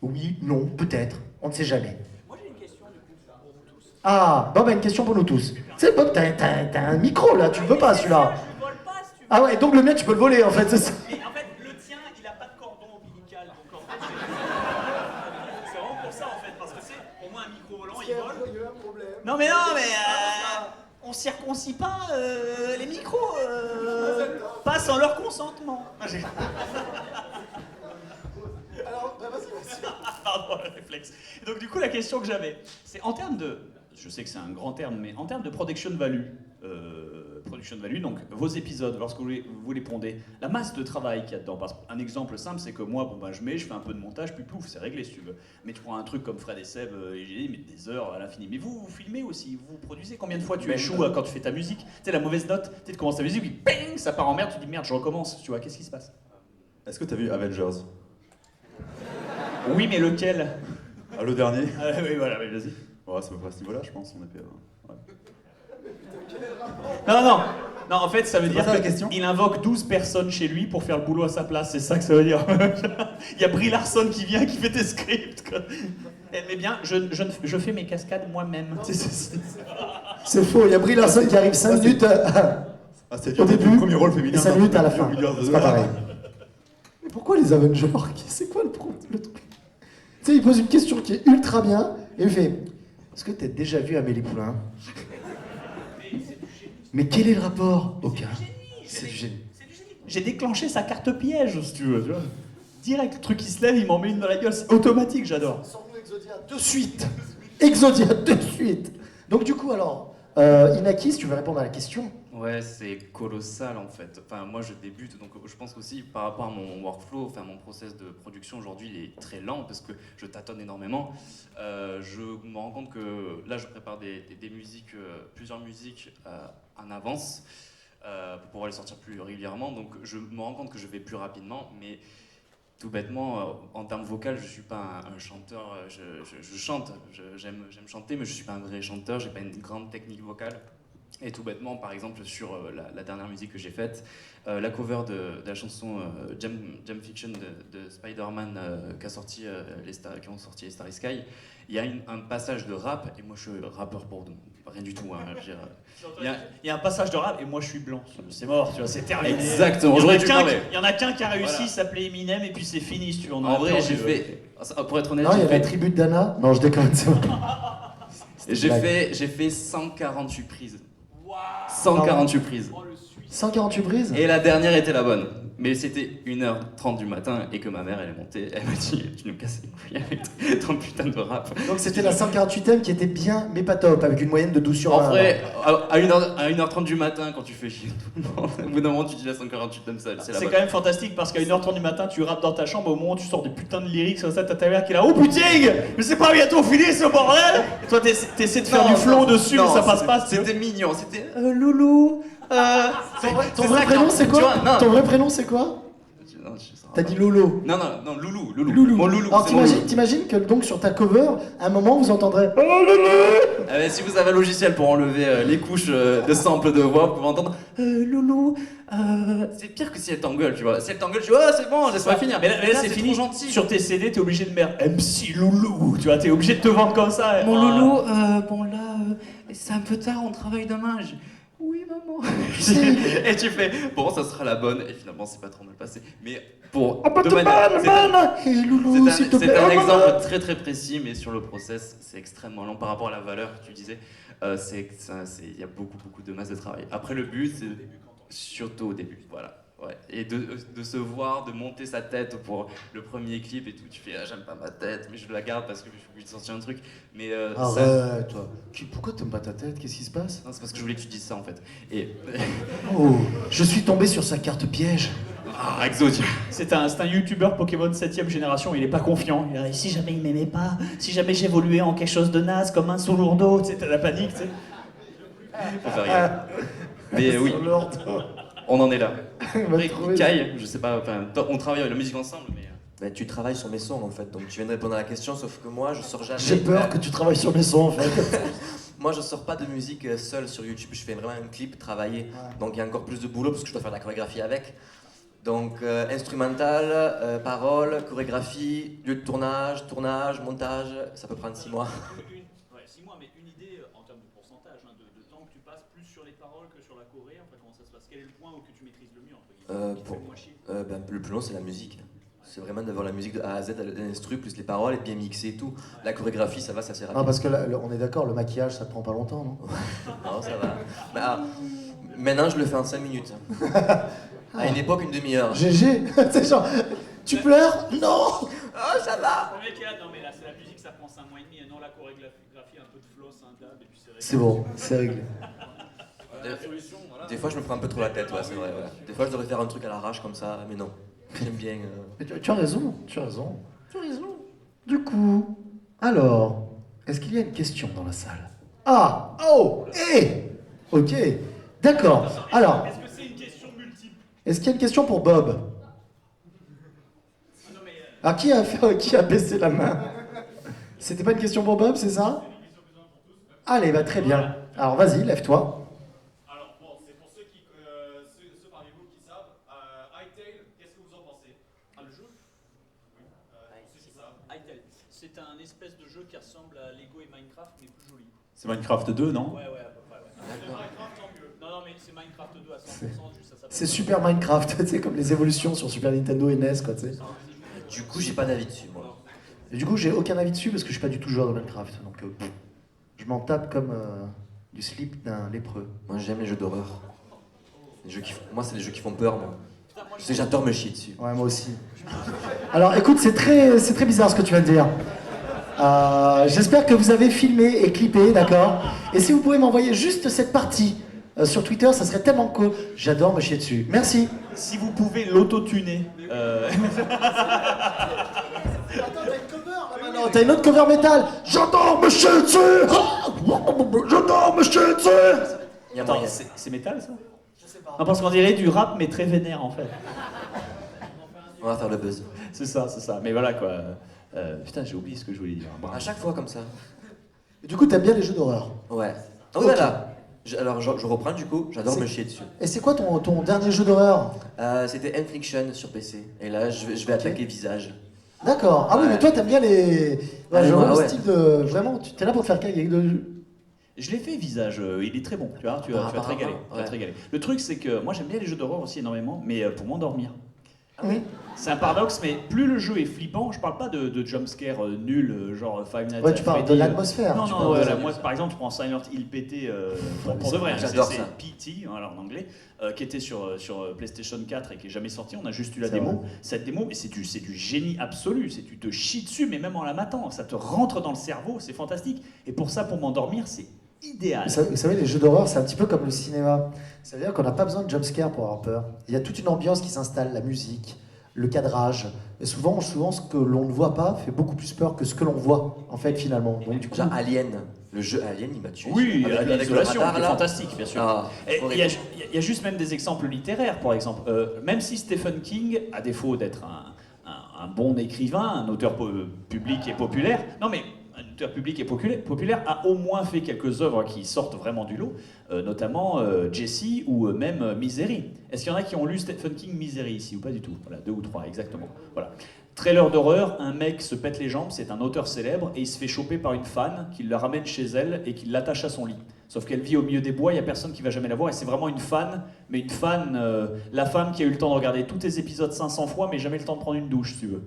Oui, non, peut-être, on ne sait jamais. Moi j'ai une question du coup pour vous tous. Ah, Bob a une question pour nous tous. Tu sais, Bob, t'as un micro là, tu le veux pas celui-là. Je vole pas si tu veux. Ah ouais, donc le mien, tu peux le voler en fait, c'est ça. Mais en fait, le tien, il a pas de cordon ombilical, donc en fait, c'est vraiment pour ça en fait, parce que c'est au moins un micro volant, il vole. Non mais on circoncis pas les micros, pas sans leur consentement. Alors, bah vas-y. Pardon, le réflexe. Donc du coup, la question que j'avais, c'est en termes de, je sais que c'est un grand terme, mais en termes de production value, donc vos épisodes, lorsque vous les pondez, la masse de travail qu'il y a dedans. Parce qu'un exemple simple, c'est que moi, je fais un peu de montage, puis pouf, c'est réglé si tu veux. Mais tu prends un truc comme Fred et Seb, ils mettent des heures à l'infini. Mais vous filmez aussi, vous produisez. Combien de fois tu échoues quand tu fais ta musique? Tu sais, la mauvaise note, tu commences ta musique, puis ping, ça part en merde, tu dis merde, je recommence. Tu vois, qu'est-ce qui se passe? Est-ce que t'as vu Avengers? Oui, mais lequel? Ah, le dernier? Oui, voilà, mais vas-y. Ouais, c'est à peu près à ce niveau-là, je pense. On est ouais. Non, en fait, ça veut dire ça la question? qu'il invoque 12 personnes chez lui pour faire le boulot à sa place, c'est ça que ça veut dire. Il y a Brie Larson qui vient, qui fait tes scripts. Quoi. Mais bien, je fais mes cascades moi-même. C'est faux, il y a Brie Larson qui arrive 5 minutes c'est au début, le premier rôle féminin. et 5 minutes à la fin. $1 C'est pas pareil. Mais pourquoi les Avengers? C'est quoi le truc? Tu sais, il pose une question qui est ultra bien, et il fait est-ce que t'as déjà vu Amélie Poulain? Mais quel est le rapport? Aucun. C'est du génie. J'ai déclenché sa carte piège, si tu veux. Tu vois. Direct, le truc qui se lève, il m'en met une dans la gueule. C'est automatique, j'adore. Sors-nous Exodia de suite. Exodia de suite. Donc du coup, alors, Inaki, si tu veux répondre à la question. Ouais, c'est colossal en fait. Enfin, moi je débute, donc je pense aussi par rapport à mon workflow, enfin mon process de production aujourd'hui, il est très lent parce que je tâtonne énormément. Je me rends compte que là, je prépare des musiques, plusieurs musiques en avance pour pouvoir les sortir plus régulièrement. Donc je me rends compte que je vais plus rapidement, mais tout bêtement, en termes vocal, je suis pas un chanteur. Je chante, j'aime chanter, mais je suis pas un vrai chanteur. J'ai pas une grande technique vocale. Et tout bêtement, par exemple, sur la dernière musique que j'ai faite, la cover de la chanson Jam Fiction de Spider-Man qui ont sorti les Starry Sky, il y a un passage de rap, et moi je suis rappeur pour rien du tout. Hein, je veux dire, il y a un passage de rap, et moi je suis blanc. C'est mort, tu vois, c'est terminé. Exactement, j'aurais dû parler. Il y en a qu'un qui a réussi, il s'appelait Eminem, et puis c'est fini, si tu veux. En vrai, j'ai fait. Pour être honnête, Non, il y j'ai avait la fait. tribu de Dana. Non, je déconne, c'est vrai. J'ai fait 148 prises. 148 prises. 148 brises. Et la dernière était la bonne. Mais c'était 1h30 du matin et que ma mère elle est montée, elle m'a dit tu nous casses les couilles avec ton putain de rap. Donc c'était la 148ème qui était bien mais pas top, avec une moyenne de 12 sur 20. En vrai, à 1h30 du matin, quand tu fais chier tout le monde, au bout d'un moment tu dis la 148ème salle, c'est la C'est bonne. quand même fantastique parce qu'à 1h30 du matin, tu rappes dans ta chambre, au moment où tu sors des putains de lyrics, comme ça, t'as ta mère qui est là, oh putain, mais c'est pas bientôt fini ce bordel. Et toi, t'essaies de faire du flow dessus, mais ça passe pas. C'était mignon, c'était loulou. Ton vrai prénom c'est quoi? Ton vrai prénom c'est quoi? T'as dit Lolo. Non, loulou. Mon loulou. Alors c'est mon loulou. t'imagines que donc sur ta cover, à un moment vous entendrez oh Lolo. Si vous avez un logiciel pour enlever les couches de sample de voix, vous pouvez entendre loulou. C'est pire que si elle t'engueule, tu vois. Si elle t'engueule, tu vois, c'est bon, laisse-moi finir. Mais là, c'est fini. Gentil. Sur tes CD, t'es obligé de mettre MC Loulou. Tu vois, t'es obligé de te vendre comme ça. Mon loulou, bon là, c'est un peu tard, on travaille demain. Oui, maman. Et tu fais, bon, ça sera la bonne. Et finalement, c'est pas trop mal passé. Mais pour. Hey Loulou, s'il te plaît. C'est un exemple très très précis, mais sur le process, c'est extrêmement long par rapport à la valeur que tu disais. Il y a beaucoup de masse de travail. Après, le but, c'est surtout au début. Voilà. Ouais. Et de se voir, de monter sa tête pour le premier clip et tout. Tu fais, ah, j'aime pas ma tête, mais je la garde parce que je suis obligé de sortir un truc. Mais arrête, toi. Pourquoi t'aimes pas ta tête? Qu'est-ce qui se passe? Non, c'est parce que je voulais que tu dises ça en fait. Et. Oh, je suis tombé sur sa carte piège. Ah, Exodia. C'est un youtubeur Pokémon 7ème génération, il est pas confiant. Il a si jamais il m'aimait pas, si jamais j'évoluais en quelque chose de naze comme un sous-lourdeau, tu sais, t'as la panique, tu sais. Faut faire gaffe. Mais oui. On en est là. Après, Kai, je sais pas, enfin, on travaille la musique ensemble, mais. Ben, tu travailles sur mes sons en fait, donc tu viens de répondre à la question, sauf que moi je sors jamais. J'ai peur que tu travailles sur mes sons en fait. moi je sors pas de musique seul sur YouTube, je fais vraiment un clip travaillé. Donc il y a encore plus de boulot parce que je dois faire de la chorégraphie avec. Donc instrumental, paroles, chorégraphie, lieu de tournage, montage, ça peut prendre 6 mois. 6 mois, mais une idée en termes de pourcentage, hein, de temps que tu passes plus sur les paroles que sur la choré, enfin comment ça se passe? Quel est le point où que tu maîtrises le mieux entre guillemets, qui te fait le moins chier? Le plus long c'est la musique. C'est vraiment d'avoir la musique de A à Z, l'instru, plus les paroles, et bien mixer et tout. La chorégraphie, ça va, ça c'est rapide. Non, parce que là, on est d'accord, le maquillage, ça te prend pas longtemps, non? Non, ça va. Bah, maintenant, je le fais en 5 minutes. À une époque, une demi-heure. GG. C'est genre, tu pleures? Non. Oh, ça va. Le mec est là, non mais là c'est la musique, ça prend 5 mois et demi, et non la chorégraphie, un peu de floss, un dab, et puis c'est réglé. C'est bon, c'est réglé. Des fois, je me prends un peu trop la tête, ouais, c'est vrai. Ouais. Des fois, je devrais faire un truc à l'arrache comme ça, mais non. J'aime bien. Mais tu as raison, tu as raison. Tu as raison. Du coup, alors, est-ce qu'il y a une question dans la salle? Ah, oh, ok, d'accord. Alors, Est-ce que c'est une question multiple? est-ce qu'il y a une question pour Bob? Ah, qui a baissé la main? C'était pas une question pour Bob, c'est ça? Allez, bah très bien. Alors vas-y, lève-toi. Alors bon, c'est pour ceux parmi vous qui savent, Hytale, qu'est-ce que vous en pensez? Ah, le jeu? Oui, pour ceux qui savent. Hytale. C'est un espèce de jeu qui ressemble à Lego et Minecraft, mais plus joli. C'est Minecraft 2, non? Ouais, à peu près, ouais. Minecraft, tant mieux. Non, mais c'est Minecraft 2 à 100%, juste ça s'appelle. C'est Super Minecraft, tu sais, comme les évolutions sur Super Nintendo et NES, quoi, tu sais. Du coup, j'ai pas d'avis dessus, moi. Et du coup, j'ai aucun avis dessus parce que je suis pas du tout joueur de Minecraft, donc je m'en tape comme du slip d'un lépreux. Moi, j'aime les jeux d'horreur. Moi, c'est les jeux qui font peur, moi. Je sais, j'adore me chier dessus. Ouais, moi aussi. Alors, écoute, c'est très bizarre ce que tu viens de dire. J'espère que vous avez filmé et clippé, d'accord? Et si vous pouvez m'envoyer juste cette partie sur Twitter, ça serait tellement cool. J'adore me chier dessus. Merci. Si vous pouvez l'auto-tuner. Non, t'as une autre cover métal. J'adore me chier dessus. J'adore me chier dessus. Il y a Attends, moyen. c'est métal ça? Je sais pas. Non, parce qu'on dirait du rap, mais très vénère en fait. On va faire le buzz. C'est ça. Mais voilà quoi. Putain, j'ai oublié ce que je voulais dire. À chaque fois, comme ça. Et du coup, t'aimes bien les jeux d'horreur. Ouais. Ah oui, Ok. voilà. Alors, je reprends du coup, j'adore me chier dessus. Et c'est quoi ton dernier jeu d'horreur? C'était Infliction sur PC. Et là, je vais attaquer visage. D'accord. Ah oui, Ouais. mais toi, t'aimes bien les. Ouais, genre ouais, le ouais. style de. Vraiment, t'es là pour te faire cailler de. Je l'ai fait visage, il est très bon, tu vois, tu vas te apparemment, régaler, tu vas te ouais. régaler. Le truc c'est que moi j'aime bien les jeux d'horreur aussi énormément, mais pour m'endormir. Oui. C'est un paradoxe, mais plus le jeu est flippant, je parle pas de jumpscare nul, genre Five Nights Ouais, at tu parles de Freddy, l'atmosphère. Non, tu non, parles de- voilà, moi par exemple, je prends Silent Hill PT pour de vrai, hein, J'adore c'est ça. PT, alors en anglais, qui était sur PlayStation 4 et qui est jamais sorti, on a juste eu la C'est démo. vrai. Cette démo, mais c'est du génie absolu, tu te chies dessus, mais même en la matant, ça te rentre dans le cerveau, c'est fantastique. Et pour ça, pour m'endormir, c'est idéal. Vous savez, les jeux d'horreur, c'est un petit peu comme le cinéma. Ça veut dire qu'on n'a pas besoin de jumpscare pour avoir peur. Il y a toute une ambiance qui s'installe, la musique, le cadrage. Et souvent, ce que l'on ne voit pas fait beaucoup plus peur que ce que l'on voit, en fait, finalement. Donc, du coup, Déjà, Alien. Le jeu Alien, il m'a tué. Oui, avec le l'isolation, radar, qui est là. fantastique, bien sûr. Ah, Et horrible. il y a juste même des exemples littéraires, par exemple. Même si Stephen King, à défaut d'être un bon écrivain, un auteur public et populaire, non mais un auteur public et populaire a au moins fait quelques œuvres qui sortent vraiment du lot, notamment Jessie ou même Misery. Est-ce qu'il y en a qui ont lu Stephen King Misery ici ou pas du tout? Voilà, 2 ou 3 exactement. Voilà. Trailer d'horreur, un mec se pète les jambes, c'est un auteur célèbre, et il se fait choper par une fan qui le ramène chez elle et qui l'attache à son lit. Sauf qu'elle vit au milieu des bois, il n'y a personne qui va jamais la voir, et c'est vraiment une fan, mais une fan, la femme qui a eu le temps de regarder tous tes épisodes 500 fois, mais jamais le temps de prendre une douche, si tu veux.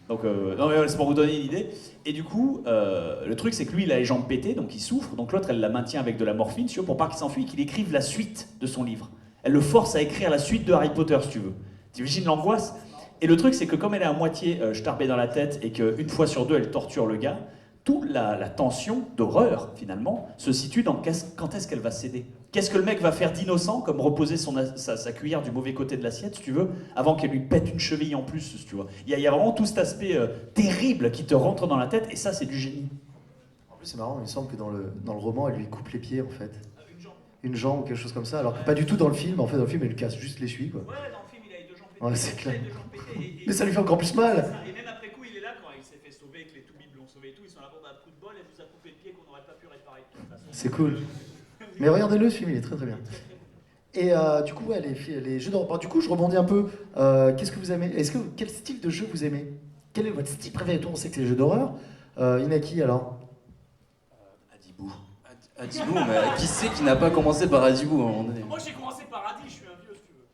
Donc, non, mais c'est pour vous donner une idée. Et du coup, le truc, c'est que lui, il a les jambes pétées, donc il souffre, donc l'autre, elle la maintient avec de la morphine, si tu veux, pour pas qu'il s'enfuit, qu'il écrive la suite de son livre. Elle le force à écrire la suite de Harry Potter, si tu veux. T'imagines l'angoisse? Et le truc, c'est que comme elle est à moitié starbée dans la tête et qu'une fois sur deux, elle torture le gars, toute la tension d'horreur, finalement, se situe dans quand est-ce qu'elle va céder. Qu'est-ce que le mec va faire d'innocent, comme reposer sa cuillère du mauvais côté de l'assiette, si tu veux, avant qu'elle lui pète une cheville en plus, si tu vois. Il y a vraiment tout cet aspect terrible qui te rentre dans la tête, et ça, c'est du génie. en plus, c'est marrant, il me semble que dans le roman, elle lui coupe les pieds, en fait. Une jambe ou quelque chose comme ça, alors que pas du tout dans le film. En fait, dans le film, elle lui casse juste les chevilles, quoi. Ouais, dans le film, il a les deux jambes pétées. Ouais, c'est clair. Il a les deux jambes pétées, Mais ça lui fait encore plus mal. Et même après coup, il est là quand il s'est s'est fait sauver, que les Toubibs l'ont sauvé et tout. Ils sont là, bon, bah, coup de bol, elle nous a coupé le pied qu'on n'aurait pas pu réparer. De toute façon. C'est cool. Mais regardez-le, ce film, il est très très bien. Et du coup, ouais, les jeux d'horreur. Bon, du coup, je rebondis un peu. Qu'est-ce que vous aimez? Quel style de jeu vous aimez? Quel est votre style préféré? Toi, on sait que c'est les jeux d'horreur. Inaki, alors? Adibou. Adibou, mais qui c'est qui n'a pas commencé par Adibou à un moment donné? Moi, j'ai commencé par Adi, je suis un vieux, si tu veux.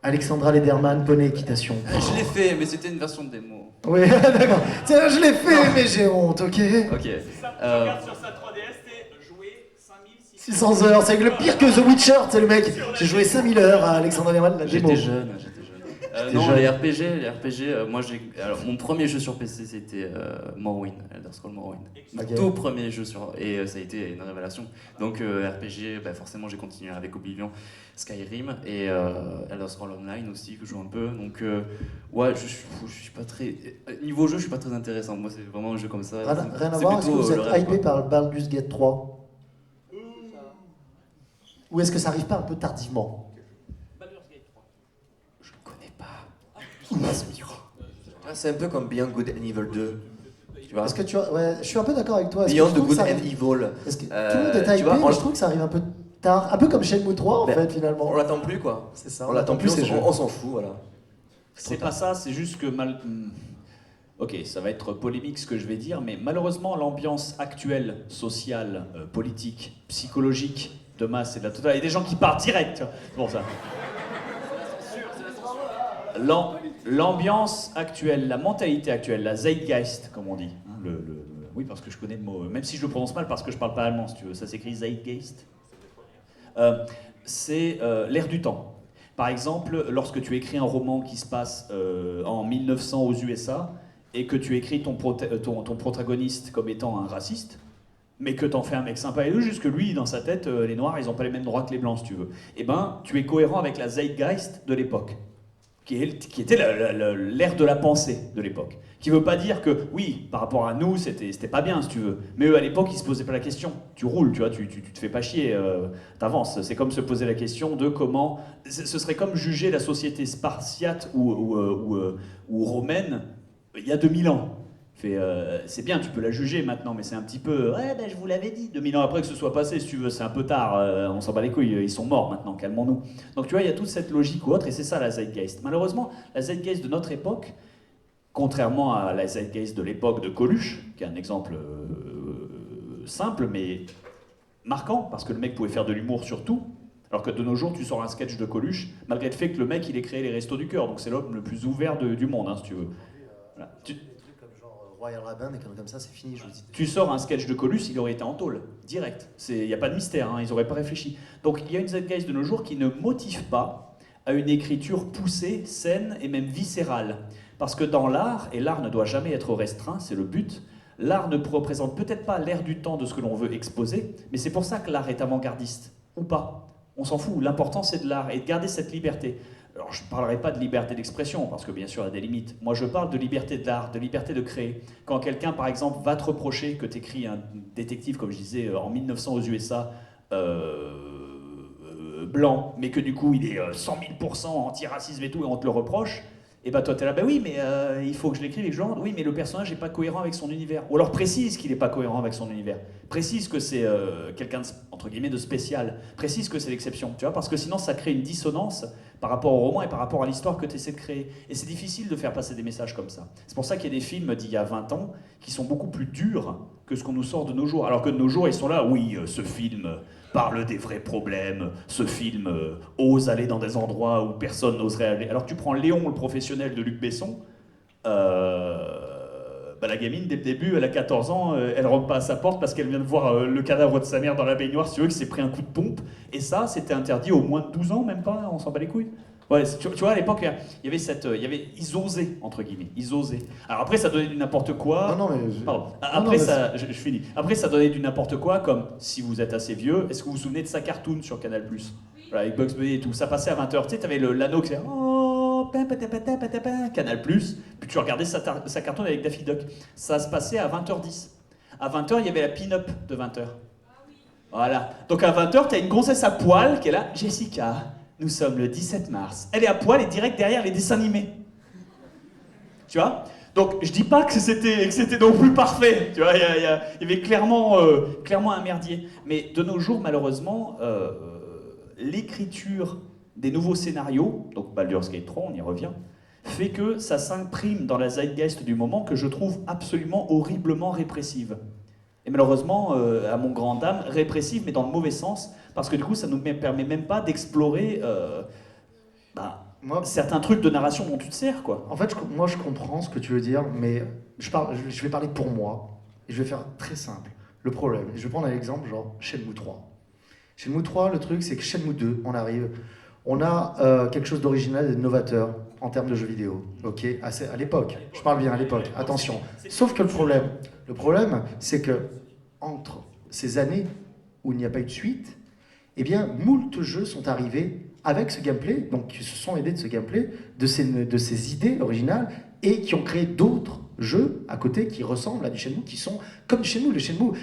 Alexandra Lederman, poney équitation. Je l'ai fait, mais c'était une version de démo. Oui, d'accord. Tiens, je l'ai fait, mais j'ai honte, ok? Ok. Ça, je regarde sur sa 3DS, c'est jouer 5600. 600 heures, c'est le pire que The Witcher, c'est le mec. J'ai joué 5000 heures à Alexandra Lederman, la démo. J'étais jeune. J'étais Non, jeune. les RPG, moi alors mon premier jeu sur PC c'était Morrowind, Elder Scrolls Morrowind. Mon Ok. tout premier jeu et ça a été une révélation. Donc RPG, forcément j'ai continué avec Oblivion, Skyrim et Elder Scrolls Online aussi que je joue un peu. Donc ouais, je suis pas très niveau jeu, je suis pas très intéressant. Moi c'est vraiment un jeu comme ça. Rien à C'est voir, est-ce que plutôt vous le êtes rêve, hypé quoi. par Baldur's Gate 3? Ou est-ce que ça arrive pas un peu tardivement? Baldur's Gate 3. Je le connais pas. Ah, c'est un peu comme Beyond Good and Evil 2. Tu vois? Est-ce que tu as... Ouais, je suis un peu d'accord avec toi. Est-ce que Beyond tu trouves Good que ça and arrive- Evil. Est-ce que tout le monde est tu hypé, vois, mais je trouve que ça arrive un peu tard. Un peu comme Shenmue 3, en Ben, fait, finalement. On l'attend plus, quoi. C'est ça, On l'attend plus, ces jeux. on s'en fout, voilà. C'est pas ça, c'est juste que Ok, ça va être polémique ce que je vais dire, mais malheureusement, l'ambiance actuelle, sociale, politique, psychologique, de masse et de la totale, il y a des gens qui partent direct, tu vois. C'est pour ça. L'ambiance actuelle, la mentalité actuelle, la Zeitgeist, comme on dit. hein, oui, parce que je connais le mot, même si je le prononce mal parce que je parle pas allemand, si tu veux, ça s'écrit Zeitgeist. C'est l'ère du temps. Par exemple, lorsque tu écris un roman qui se passe en 1900 aux USA et que tu écris ton protagoniste comme étant un raciste, mais que t'en fais un mec sympa et tout, juste que lui, dans sa tête, les Noirs, ils ont pas les mêmes droits que les Blancs, si tu veux. Eh ben, tu es cohérent avec la Zeitgeist de l'époque, qui était l'ère de la pensée de l'époque. Qui veut pas dire que, oui, par rapport à nous, c'était pas bien, si tu veux. Mais eux, à l'époque, ils se posaient pas la question. Tu roules, tu vois, tu te fais pas chier, t'avances. C'est comme se poser la question de comment... Ce serait comme juger la société spartiate ou romaine il y a 2000 ans. C'est bien, tu peux la juger maintenant, mais c'est un petit peu... Ouais, ben je vous l'avais dit. 2000 ans après que ce soit passé, si tu veux, c'est un peu tard. On s'en bat les couilles, ils sont morts maintenant, calmons-nous. Donc tu vois, il y a toute cette logique ou autre, et c'est ça la Zeitgeist. Malheureusement, la Zeitgeist de notre époque, contrairement à la Zeitgeist de l'époque de Coluche, qui est un exemple simple, mais marquant, parce que le mec pouvait faire de l'humour sur tout, alors que de nos jours, tu sors un sketch de Coluche, malgré le fait que le mec, il ait créé les Restos du Cœur, donc c'est l'homme le plus ouvert du monde, hein, si tu veux. Voilà. Comme genre Royal Rabbin, des conneries comme ça, c'est fini, je vous dis. Tu sors un sketch de Coluche, il aurait été en tôle, direct. Il n'y a pas de mystère, hein, ils n'auraient pas réfléchi. Donc il y a une Zeitgeist de nos jours qui ne motive pas à une écriture poussée, saine et même viscérale. Parce que dans l'art, et l'art ne doit jamais être restreint, c'est le but, l'art ne représente peut-être pas l'ère du temps de ce que l'on veut exposer, mais c'est pour ça que l'art est avant-gardiste, ou pas. On s'en fout, l'important c'est de l'art, et de garder cette liberté. Alors je ne parlerai pas de liberté d'expression, parce que bien sûr il y a des limites. Moi je parle de liberté de l'art, de liberté de créer. Quand quelqu'un par exemple va te reprocher que tu écris un détective, comme je disais, en 1900 aux USA, blanc, mais que du coup il est 100 000% anti-racisme et tout, et on te le reproche, et bah toi t'es là, bah oui, mais il faut que je l'écrive, et que genre, oui, mais le personnage n'est pas cohérent avec son univers. Ou alors précise qu'il n'est pas cohérent avec son univers. Précise que c'est quelqu'un, entre guillemets, de spécial. Précise que c'est l'exception, tu vois, parce que sinon ça crée une dissonance par rapport au roman et par rapport à l'histoire que tu essaies de créer. Et c'est difficile de faire passer des messages comme ça. C'est pour ça qu'il y a des films d'il y a 20 ans qui sont beaucoup plus durs que ce qu'on nous sort de nos jours. Alors que de nos jours, ils sont là, oui, ce film parle des vrais problèmes, ce film ose aller dans des endroits où personne n'oserait aller. Alors que tu prends Léon, le professionnel de Luc Besson, la gamine, dès le début, elle a 14 ans, elle rentre pas à sa porte parce qu'elle vient de voir le cadavre de sa mère dans la baignoire, si tu veux, qui s'est pris un coup de pompe. Et ça, c'était interdit aux moins de 12 ans, même pas, on s'en bat les couilles. Ouais, tu vois, à l'époque, il y avait ils osaient, entre guillemets, ils osaient. Alors après, ça donnait du n'importe quoi. Non, mais... Pardon. Non, Après, mais ça, je finis. Après, ça donnait du n'importe quoi, comme, si vous êtes assez vieux, est-ce que vous vous souvenez de sa cartoon sur Canal+, voilà, avec Bugs Bunny et tout. Ça passait à 20h, tu sais, t'avais l'anneau qui faisait oh, Canal+, puis tu regardais sa cartoon avec Daffy Duck. Ça se passait à 20h10. À 20h, il y avait la pin-up de 20h. Voilà. Donc à 20h, t'as une gonzesse à poil qui est là, Jessica. Nous sommes le 17 mars. Elle est à poil et direct derrière les dessins animés. Tu vois ? Donc je dis pas que c'était non plus parfait, tu vois, il y avait clairement un merdier. Mais de nos jours, malheureusement, l'écriture des nouveaux scénarios, donc Baldur's Gate 3, on y revient, fait que ça s'imprime dans la zeitgeist du moment que je trouve absolument horriblement répressive. Et malheureusement, à mon grand dam, répressive, mais dans le mauvais sens, parce que du coup, ça ne nous permet même pas d'explorer certains trucs de narration dont tu te sers, quoi. En fait, moi, je comprends ce que tu veux dire, mais je vais parler pour moi, et je vais faire très simple. Le problème, je vais prendre un exemple, genre Shenmue 3. Shenmue 3, le truc, c'est que Shenmue 2, on arrive, on a quelque chose d'original et de novateur en termes de jeux vidéo, ok, à l'époque, je parle bien à l'époque, attention. Sauf que le problème, c'est que entre ces années où il n'y a pas eu de suite, eh bien, moult jeux sont arrivés avec ce gameplay, donc qui se sont aidés de ce gameplay, de ces idées originales, et qui ont créé d'autres jeux à côté qui ressemblent à du Shenmue, qui sont comme du Shenmue.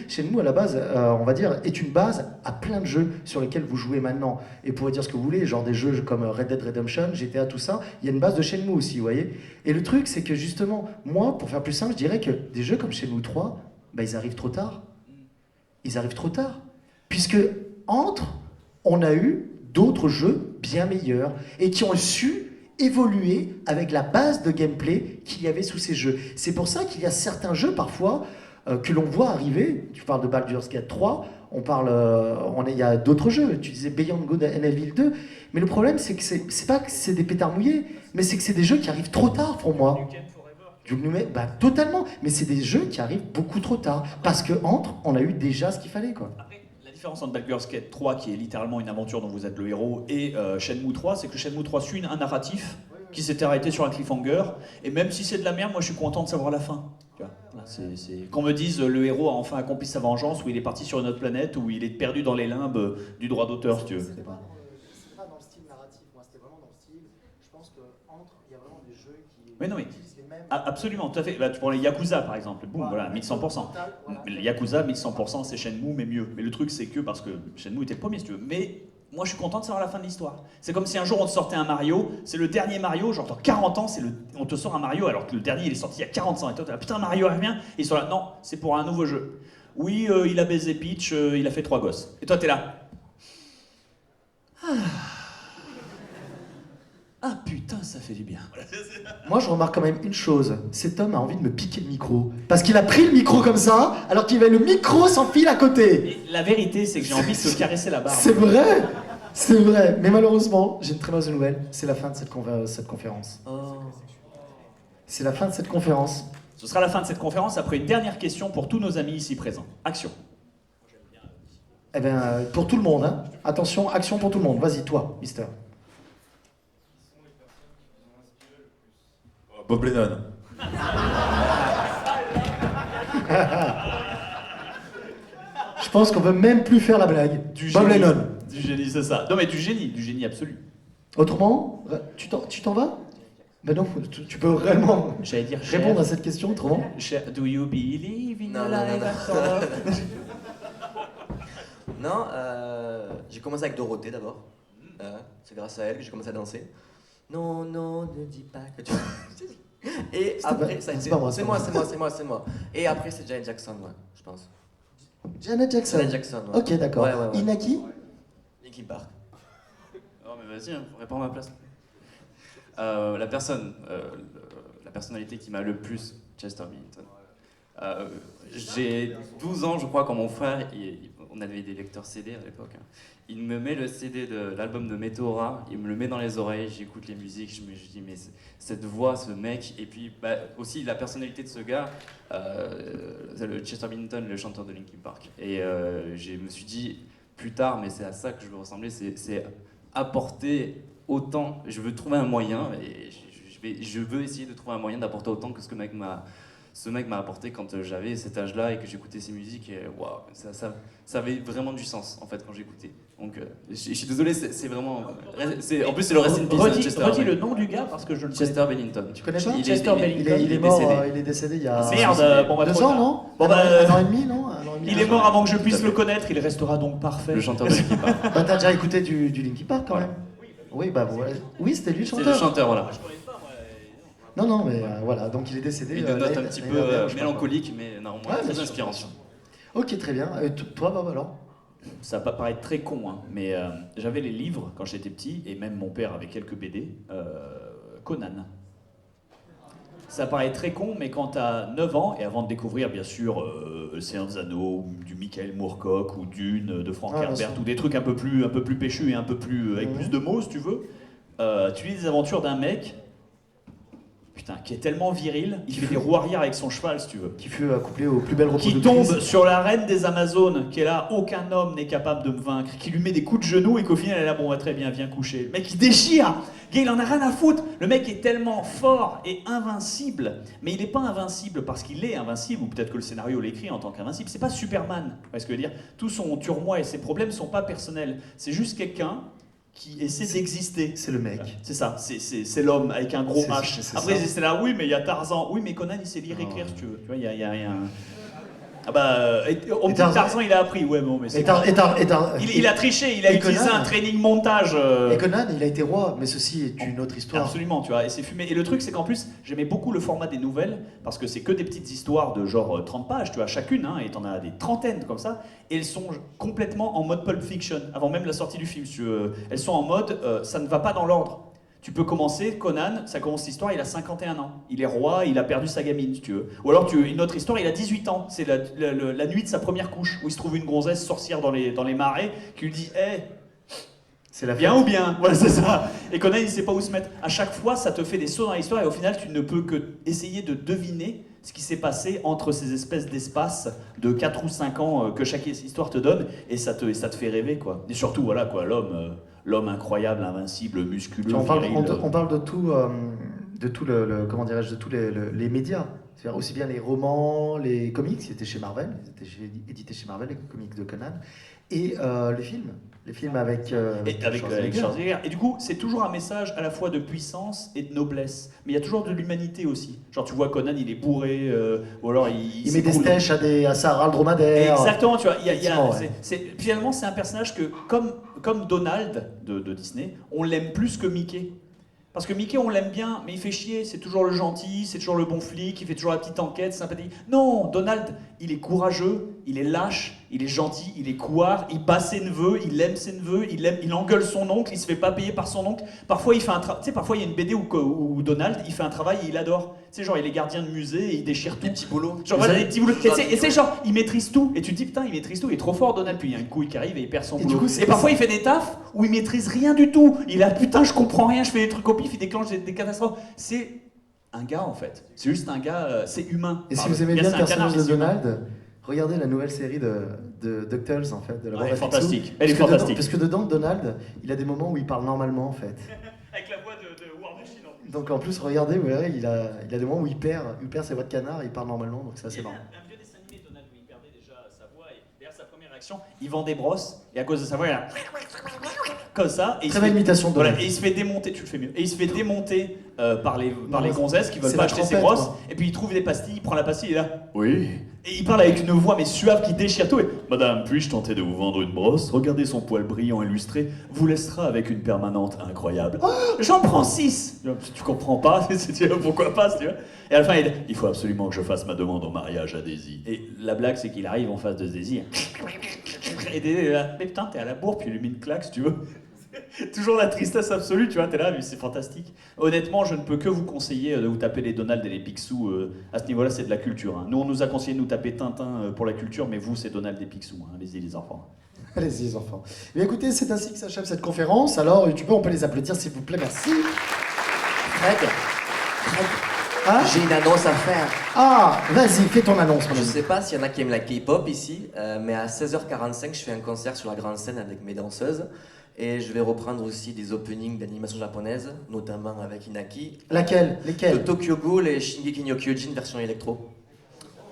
Shenmue à la base, on va dire, est une base à plein de jeux sur lesquels vous jouez maintenant. Et vous pourrez dire ce que vous voulez, genre des jeux comme Red Dead Redemption, GTA, tout ça, il y a une base de Shenmue aussi, vous voyez. Et le truc, c'est que justement, moi, pour faire plus simple, je dirais que des jeux comme Shenmue 3, bah, ils arrivent trop tard. Ils arrivent trop tard. Puisque, on a eu d'autres jeux bien meilleurs et qui ont su évoluer avec la base de gameplay qu'il y avait sous ces jeux. C'est pour ça qu'il y a certains jeux parfois que l'on voit arriver. Tu parles de Baldur's Gate 3, il y a d'autres jeux. Tu disais Beyond Good and Evil 2, mais le problème c'est que c'est pas que c'est des pétards mouillés, mais c'est que c'est des jeux qui arrivent trop tard pour moi. Bah, totalement, mais c'est des jeux qui arrivent beaucoup trop tard parce que on a eu déjà ce qu'il fallait, quoi. La différence entre Baldur's Gate 3, qui est littéralement une aventure dont vous êtes le héros, et Shenmue 3, c'est que Shenmue 3 suit un narratif qui s'était arrêté sur un cliffhanger, et même si c'est de la merde, moi je suis content de savoir la fin. Tu vois, qu'on me dise le héros a enfin accompli sa vengeance, ou il est parti sur une autre planète, ou il est perdu dans les limbes du droit d'auteur, si tu veux. C'est pas dans le style narratif, moi c'était vraiment dans le style. Je pense qu'il y a vraiment des jeux qui utilisent les mêmes. Absolument, tout à fait. Bah, tu prends les Yakuza par exemple, boum, voilà, 1100%. Les Yakuza, 1100%, c'est Shenmue, mais mieux. Mais le truc, c'est que, parce que Shenmue était le premier, si tu veux, mais moi je suis content de savoir la fin de l'histoire. C'est comme si un jour on te sortait un Mario, c'est le dernier Mario, genre dans 40 ans, on te sort un Mario, alors que le dernier il est sorti il y a 40 ans, et toi t'es là, putain, Mario revient, et ils sont là, non, c'est pour un nouveau jeu. Oui, il a baisé Peach, il a fait 3 gosses. Et toi t'es là. Ah putain, ça fait du bien. Moi, je remarque quand même une chose. Cet homme a envie de me piquer le micro. Parce qu'il a pris le micro comme ça, alors qu'il avait le micro sans fil à côté. Et la vérité, c'est que j'ai envie de se caresser la barbe. C'est vrai. C'est vrai. Mais malheureusement, j'ai une très mauvaise nouvelle. C'est la fin de cette conférence. C'est la fin de cette conférence. Ce sera la fin de cette conférence après une dernière question pour tous nos amis ici présents. Action. Eh bien, pour tout le monde, hein. Attention, action pour tout le monde. Vas-y, toi, Mister. Bob Lennon. Je pense qu'on peut même plus faire la blague. Bob Lennon. Du génie, c'est ça. Non mais du génie absolu. Autrement, tu t'en vas? Ben non, tu peux réellement répondre à cette question autrement. Do you believe in Non, the non, life non, after? Non, j'ai commencé avec Dorothée d'abord. C'est grâce à elle que j'ai commencé à danser. Non, non, ne dis pas que tu... Et après, ça a été... C'est moi. Et après, c'est Janet Jackson, ouais, je pense. Janet Jackson. Janet Jackson, ouais. Ok, d'accord. Ouais. Inaki? Linkin Park. Non mais vas-y, réponds à ma place. La personnalité qui m'a le plus, Chester Bennington. J'ai 12 ans, je crois, quand mon frère, on avait des lecteurs CD à l'époque, hein. Il me met le CD de l'album de Meteora, il me le met dans les oreilles, j'écoute les musiques, je me dis mais cette voix, ce mec, et puis aussi la personnalité de ce gars, le Chester Bennington, le chanteur de Linkin Park. Et je me suis dit plus tard, mais c'est à ça que je veux ressembler, c'est apporter autant, je veux trouver un moyen, et je veux essayer de trouver un moyen d'apporter autant que ce mec m'a apporté quand j'avais cet âge-là et que j'écoutais ses musiques, et waouh, ça avait vraiment du sens en fait quand j'écoutais. Donc je suis désolé, c'est vraiment. En plus, c'est le Rest in Peace. Chester. Redis le nom du gars parce que je le Chester Bennington. Tu connais pas Chester Bennington. Il est mort, il est décédé il y a. Merde, bon, 2 ans, non? Bon, un an et demi, non? Il est mort avant que je puisse le connaître, il restera donc parfait. Le chanteur de Linkin Park. Bah, t'as déjà écouté du Linkin Park quand même? Oui, bah voilà. Oui, c'était lui le chanteur. C'est le chanteur, voilà. Non, non, mais voilà, donc il est décédé. Une note un l'année petit dernière, peu je crois. mélancolique, mais néanmoins Ouais, bien très sûr, inspirante. bien sûr. Ok, très bien. Toi, Bob, alors? Ça va pas paraître très con, hein, mais j'avais les livres quand j'étais petit, et même mon père avait quelques BD. Conan. Ça paraît très con, mais quand t'as 9 ans, et avant de découvrir bien sûr Le Seigneur des Anneaux, ou du Michael Moorcock, ou Dune de Frank Ah, bien Herbert, sûr. ou des trucs un peu plus péchus et un peu plus avec plus de mots, si tu veux, tu lis les aventures d'un mec, putain, qui est tellement viril, il fait des roues arrière avec son cheval, si tu veux. Qui fut couplé aux plus belles Qui reproductrices. tombe sur la reine des Amazones, qui est là, aucun homme n'est capable de me vaincre, qui lui met des coups de genoux et qu'au final elle est là, bon, très bien, viens coucher. Le mec il déchire, gars, il en a rien à foutre. Le mec est tellement fort et invincible, mais il n'est pas invincible parce qu'il est invincible, ou peut-être que le scénario l'écrit en tant qu'invincible. C'est pas Superman, vous voyez ce que je veux dire. Tout son turmoil et ses problèmes sont pas personnels, c'est juste quelqu'un qui essaie d'exister. C'est le mec. C'est ça, c'est l'homme avec un gros H. Après, c'est là, oui, mais il y a Tarzan. Oui, mais Conan, il sait lire et écrire, si tu veux. Tu vois, il y a un... Ah bah, au petit Tarzan, il a appris, ouais, bon, mais c'est... Il a triché, il a utilisé un training montage. Et Conan, il a été roi, mais ceci est une autre histoire. Absolument, tu vois, et c'est fumé. Et le truc, c'est qu'en plus, j'aimais beaucoup le format des nouvelles, parce que c'est que des petites histoires de genre 30 pages, tu vois, chacune, hein, et t'en as des trentaines comme ça, et elles sont complètement en mode Pulp Fiction, avant même la sortie du film, si tu veux. Elles sont en mode, ça ne va pas dans l'ordre. Tu peux commencer, Conan, ça commence l'histoire, il a 51 ans. Il est roi, il a perdu sa gamine, si tu veux. Ou alors, une autre histoire, il a 18 ans. C'est la nuit de sa première couche, où il se trouve une gonzesse sorcière dans les marais, qui lui dit « Hé, c'est la bien ou bien ?» Voilà, c'est ça. Et Conan, il sait pas où se mettre. À chaque fois, ça te fait des sauts dans l'histoire, et au final, tu ne peux que essayer de deviner ce qui s'est passé entre ces espèces d'espaces de 4 ou 5 ans que chaque histoire te donne, et ça te fait rêver, quoi. Et surtout, voilà, quoi, l'homme incroyable, invincible, musculeux, On parle, viril. on parle de tout, comment dirais-je, de tous les médias. C'est-à-dire aussi bien les romans, les comics, qui étaient chez Marvel, ils étaient édités chez Marvel, les comics de Conan, et les films avec Schwarzenegger. Et du coup, c'est toujours un message à la fois de puissance et de noblesse. Mais il y a toujours de l'humanité aussi. Genre, tu vois, Conan, il est bourré, ou alors il met des stèches à Sarah le dromadaire. Exactement, tu vois. Ouais. Finalement, c'est un personnage que, comme Donald de Disney, on l'aime plus que Mickey. Parce que Mickey, on l'aime bien, mais il fait chier, c'est toujours le gentil, c'est toujours le bon flic, il fait toujours la petite enquête, sympathique. Non, Donald, il est courageux, il est lâche, il est gentil, il est couard, il bat ses neveux, il aime ses neveux, il engueule son oncle, il se fait pas payer par son oncle. Parfois, il fait tu sais, parfois, il y a une BD où Donald, il fait un travail et il adore. Tu sais, genre, il est gardien de musée et il déchire tout. Des petits boulots. Genre, voilà, des petits boulots. Et c'est genre, il maîtrise tout. Et tu te dis, putain, il maîtrise tout, il est trop fort, Donald. Puis il y a une couille qui arrive et il perd son boulot. Du coup, et parfois, il fait des tafs où il maîtrise rien du tout. Il a, putain, je comprends rien, je fais des trucs au pif, il déclenche des catastrophes. C'est un gars, en fait. C'est juste un gars, c'est humain. Et si vous aimez bien le personnage de Donald, regardez la nouvelle série de DuckTales, en fait, de la bande à Picsou. Fantastique. Elle est fantastique. Parce que dedans, Donald, il a des moments où il parle normalement, en fait. Avec la voix de War Machine, en plus. Donc en plus, regardez, vous verrez, il a des moments où il perd ses voix de canard et il parle normalement, donc c'est assez marrant. Un vieux dessin animé, Donald, où il perdait déjà sa voix, et d'ailleurs sa première réaction, il vend des brosses, et à cause de sa voix, il a comme ça. Et très belle imitation de Donald. Voilà, et il se fait démonter, tu le fais mieux, et il se fait démonter par les gonzesses qui veulent pas acheter ses trompette, brosses, quoi. et puis il trouve des pastilles, il prend la pastille, et là, Oui. et il parle avec une voix mais suave qui déchire tout, et Madame, puis-je tenter de vous vendre une brosse? Regardez son poil brillant illustré, vous laissera avec une permanente incroyable. Oh, j'en prends 6. Tu comprends pas, pourquoi pas, tu vois. Et à la fin, il faut absolument que je fasse ma demande en mariage à Daisy. Et la blague, c'est qu'il arrive en face de Daisy, et Daisy est là, mais putain, t'es à la bourre, puis il lui met une claque, si tu veux. Toujours la tristesse absolue, tu vois, t'es là, mais c'est fantastique. Honnêtement, je ne peux que vous conseiller de vous taper les Donald et les Picsou. À ce niveau-là, c'est de la culture. Hein. Nous, on nous a conseillé de nous taper Tintin pour la culture, mais vous, c'est Donald et Picsou. Hein. Allez-y, les enfants. Allez-y, les enfants. Mais écoutez, c'est ainsi que s'achève cette conférence. Alors, on peut les applaudir, s'il vous plaît. Merci. Fred, Hein? j'ai une annonce à faire. Ah, vas-y, fais ton annonce, mon Je ami. sais pas s'il y en a qui aiment la K-pop ici, mais à 16h45, je fais un concert sur la grande scène avec mes danseuses. Et je vais reprendre aussi des openings d'animation japonaise, notamment avec Inaki. Laquelle? De Lesquelles? Tokyo Ghoul et Shingeki no Kyojin version électro.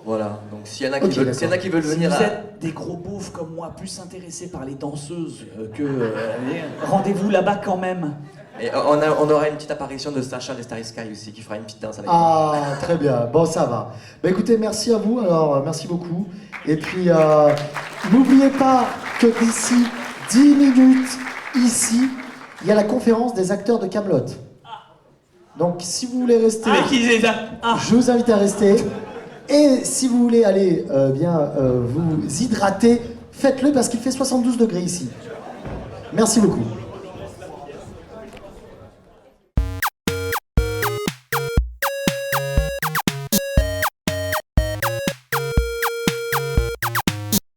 Voilà, donc s'il y en a Ok, qui veulent, d'accord. s'il y en a qui veulent Si venir vous à... êtes des gros beaufs comme moi, plus intéressés par les danseuses rendez-vous là-bas quand même. Et on aura une petite apparition de Sacha de Starry Sky aussi, qui fera une petite danse avec moi. Ah, très bien. Bon, ça va. Bah écoutez, merci à vous. Alors, merci beaucoup. Et puis, n'oubliez pas que d'ici 10 minutes, ici, il y a la conférence des acteurs de Kaamelott. Donc si vous voulez rester, Ah. je vous invite à rester. Et si vous voulez aller vous hydrater, faites-le parce qu'il fait 72 degrés ici. Merci beaucoup.